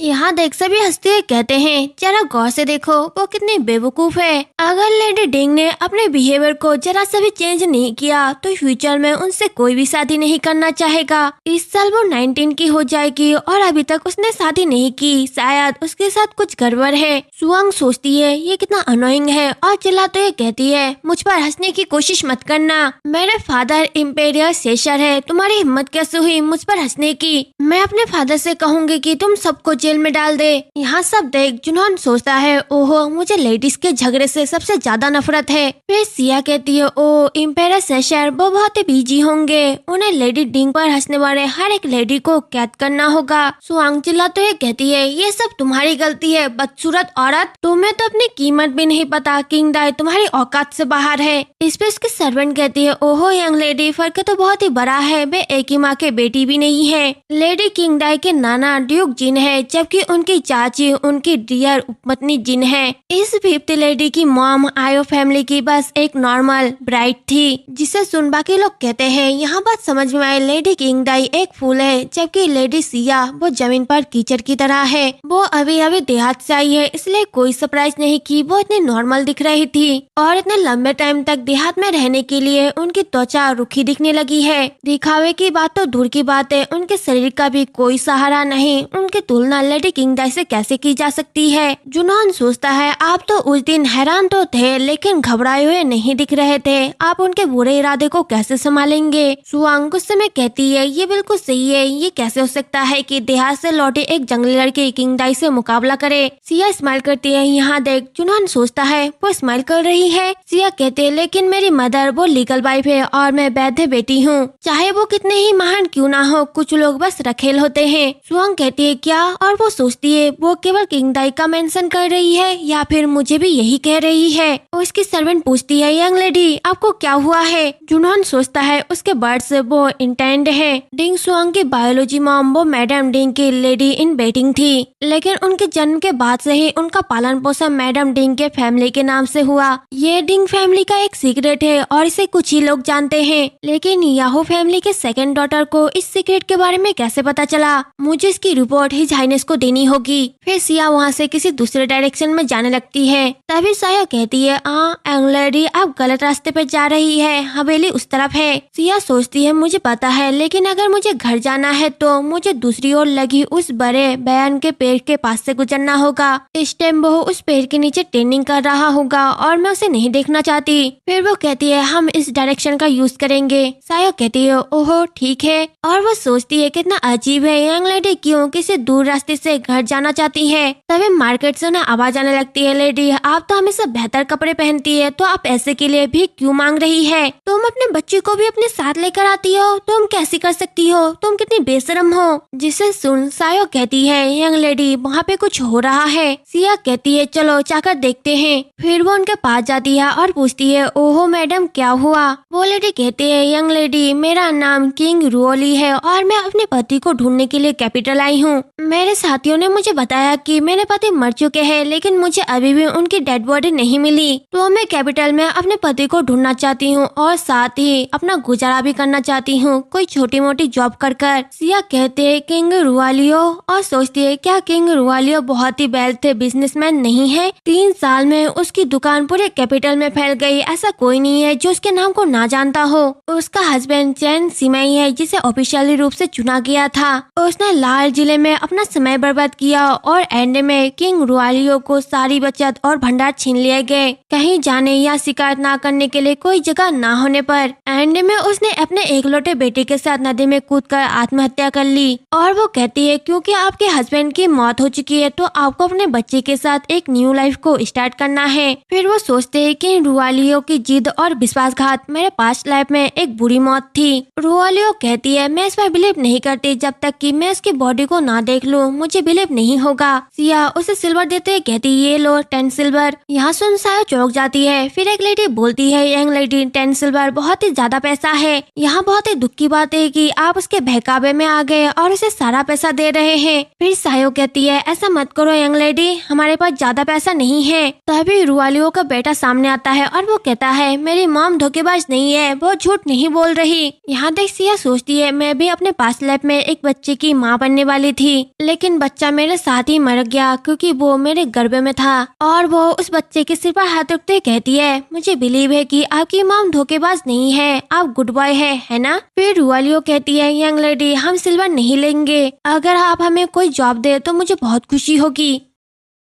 यहाँ देख सभी हंसते हुए कहते हैं जरा गौर से देखो वो कितनी बेवकूफ है। अगर लेडी डिंग ने अपने बिहेवियर को जरा सा भी चेंज नहीं किया तो फ्यूचर में उनसे कोई भी शादी नहीं करना चाहेगा। इस साल वो 19 की हो जाएगी और अभी तक उसने शादी नहीं की, शायद उसके साथ कुछ गड़बड़ है। सुआंग सोचती है ये कितना अनोइंग है और चिल्लाते हुए कहती है मुझ पर हंसने की कोशिश मत करना, मेरे फादर इम्पेरियल सेशर है, तुम्हारी हिम्मत कैसे हुई मुझ पर हंसने की। मैं अपने फादर से कहूँगी कि तुम सबको जेल में डाल दे। यहाँ सब देख जुनहान सोचता है ओहो मुझे लेडीज के झगड़े से सबसे ज्यादा नफरत है। फिर सिया कहती है ओ इम्पेरर सेशर वो बहुत ही बिजी होंगे, उन्हें लेडी डिंग पर हंसने वाले हर एक लेडी को कैद करना होगा। सुआंग चिल्लाते हुए कहती है ये सब तुम्हारी गलती है बदसूरत औरत, तुम्हें तो अपनी कीमत भी नहीं पता, किंग दाई तुम्हारी औकात से बाहर है। इस पे उसकी सर्वेंट कहती है ओहो यंग लेडी फर्क तो बहुत ही बड़ा है, वे एक ही माँ के बेटी भी नहीं है। लेडी किंग दाई के नाना ड्यूक जिन है जबकि उनकी चाची उनकी डियर उपपत्नी जिन है। इस फिफ्थ लेडी की मॉम आयो फैमिली की बस एक नॉर्मल ब्राइड थी, जिसे सुन बाकी लोग कहते हैं यहाँ बात समझ में आए लेडी किंग दाई एक फूल है जबकि लेडी सिया वो जमीन पर कीचड़ की तरह है। वो अभी अभी देहात से आई है इसलिए कोई सरप्राइज नहीं कि वो इतनी नॉर्मल दिख रही थी और इतने लंबे टाइम तक देहात में रहने के लिए उनकी त्वचा रुखी दिखने लगी है। दिखावे की बात तो दूर की बात है, उनके शरीर का भी कोई सहारा नहीं, उनकी तुलना लेडी किंग दाई से कैसे की जा सकती है। जुनहान सोचता है आप तो उस दिन हैरान तो थे लेकिन घबराए हुए नहीं दिख रहे थे, आप उनके बुरे इरादे को कैसे संभालेंगे। सुआंग गुस्से में कहती है ये बिल्कुल सही है, ये कैसे हो सकता है कि देहात से लौटे एक जंगली लड़की किंग दाई से मुकाबला करे। सिया स्माइल करती है यहाँ देख। जुनहान सोचता है वो स्माइल कर रही है। सिया कहते है लेकिन मेरी मदर वो लीगल वाइफ है और मैं वैध बेटी हूँ, चाहे वो कितने ही महान क्यों ना हो, कुछ लोग बस रखेल होते हैं। सुआंग कहती है क्या, और और वो सोचती है वो केवल किंग दाई का मेंशन कर रही है या फिर मुझे भी यही कह रही है। और उसकी सर्वेंट पूछती है, यंग लेडी आपको क्या हुआ है? जुनहोन सोचता है उसके बर्ड से वो इंटेंड है। डिंग सुआंग की बायोलॉजी मॉम वो मैडम डिंग की लेडी इन वेटिंग थी, लेकिन उनके जन्म के बाद से ही उनका पालन पोषण मैडम डिंग के फैमिली के नाम से हुआ। ये डिंग फैमिली का एक सीक्रेट है और इसे कुछ ही लोग जानते हैं, लेकिन याहू फैमिली के सेकंड डॉटर को इस सीक्रेट के बारे में कैसे पता चला? मुझे इसकी रिपोर्ट हिज हाइनेस को देनी होगी। फिर सिया वहाँ से किसी दूसरे डायरेक्शन में जाने लगती है। तभी साया कहती है, यंग लेडी आप गलत रास्ते पे जा रही है, हवेली उस तरफ है। सिया सोचती है मुझे पता है, लेकिन अगर मुझे घर जाना है तो मुझे दूसरी ओर लगी उस बड़े बयान के पेड़ के पास से गुजरना होगा। इस टाइम वो उस पेड़ के नीचे ट्रेनिंग कर रहा होगा और मैं उसे नहीं देखना चाहती। फिर वो कहती है हम इस डायरेक्शन का यूज करेंगे। साया कहती है ओहो ठीक है, और वो सोचती है कितना अजीब है, यंग लेडी क्यों किसी दूर रास्ते से घर जाना चाहती है। तभी मार्केट से उन्हें आवाज आने लगती है, लेडी आप तो हमेशा बेहतर कपड़े पहनती है, तो आप ऐसे के लिए भी क्यों मांग रही है? तुम अपने बच्चे को भी अपने साथ लेकर आती हो, तुम कैसी कर सकती हो? तुम कितनी बेशरम हो। जिसे सुन सायो कहती है, यंग लेडी वहाँ पे कुछ हो रहा है। सिया कहती है चलो जाकर देखते हैं। फिर वो उनके पास जाती है और पूछती है, ओहो मैडम क्या हुआ? वो लेडी कहती है, यंग लेडी मेरा नाम किंग रुओली है और मैं अपने पति को ढूंढने के लिए कैपिटल आई हूँ। मेरे साथियों ने मुझे बताया कि मेरे पति मर चुके हैं, लेकिन मुझे अभी भी उनकी डेड बॉडी नहीं मिली, तो मैं कैपिटल में अपने पति को ढूंढना चाहती हूँ और साथ ही अपना गुजारा भी करना चाहती हूँ, कोई छोटी मोटी जॉब कर कर। सिया कहते हैं किंग रुआलियो, और सोचती है क्या किंग रुआलियो बहुत ही वेल्थ बिजनेसमैन नहीं है? 3 साल में उसकी दुकान पूरे कैपिटल में फैल गई, ऐसा कोई नहीं है जो उसके नाम को ना जानता हो। उसका हस्बैंड चैन सिमाई है जिसे ऑफिशियली रूप से चुना गया था। उसने लाल जिले में अपना समय बर्बाद किया और एंड में किंग रुआलियो को सारी बचत और भंडार छीन लिए गए। कहीं जाने या शिकायत ना करने के लिए कोई जगह ना होने पर एंड में उसने अपने एकलौते बेटे के साथ नदी में कूदकर आत्महत्या कर ली। और वो कहती है क्योंकि आपके हस्बैंड की मौत हो चुकी है तो आपको अपने बच्चे के साथ एक न्यू लाइफ को स्टार्ट करना है। फिर वो सोचते हैं कि रुआलियो की जिद और विश्वासघात मेरे पास्ट लाइफ में एक बुरी मौत थी। रुआलियो कहती है मैं इस पर बिलीव नहीं करती, जब तक कि मैं उसकी बॉडी को ना देख लूं मुझे बिलीव नहीं होगा। सिया उसे सिल्वर देते कहती ये लो 10 सिल्वर। यहाँ सुन साया चौंक जाती है। फिर एक लेडी बोलती है, यंग लेडी 10 सिल्वर बहुत ही ज्यादा पैसा है। यहाँ बहुत ही दुख की बात है कि आप उसके बहकावे में आ गए और उसे सारा पैसा दे रहे हैं। फिर सायो कहती है ऐसा मत करो यंग लेडी, हमारे पास ज्यादा पैसा नहीं है। तभी रुआलियो का बेटा सामने आता है और वो कहता है मेरी मॉम धोखेबाज नहीं है, वो झूठ नहीं बोल रही। यहाँ देख सिया सोचती है मैं भी अपने पास्ट लाइफ में एक बच्चे की माँ बनने वाली थी, लेकिन बच्चा मेरे साथ ही मर गया क्योंकि वो मेरे गर्भ में था। और वो उस बच्चे के सिर पर हाथ रखते कहती है मुझे बिलीव है कि आपकी मॉम धोखेबाज नहीं है, आप गुड बॉय है ना? फिर रुआलियो कहती है यंग लेडी हम सिल्वर नहीं लेंगे, अगर आप हमें कोई जॉब दे तो मुझे बहुत खुशी होगी।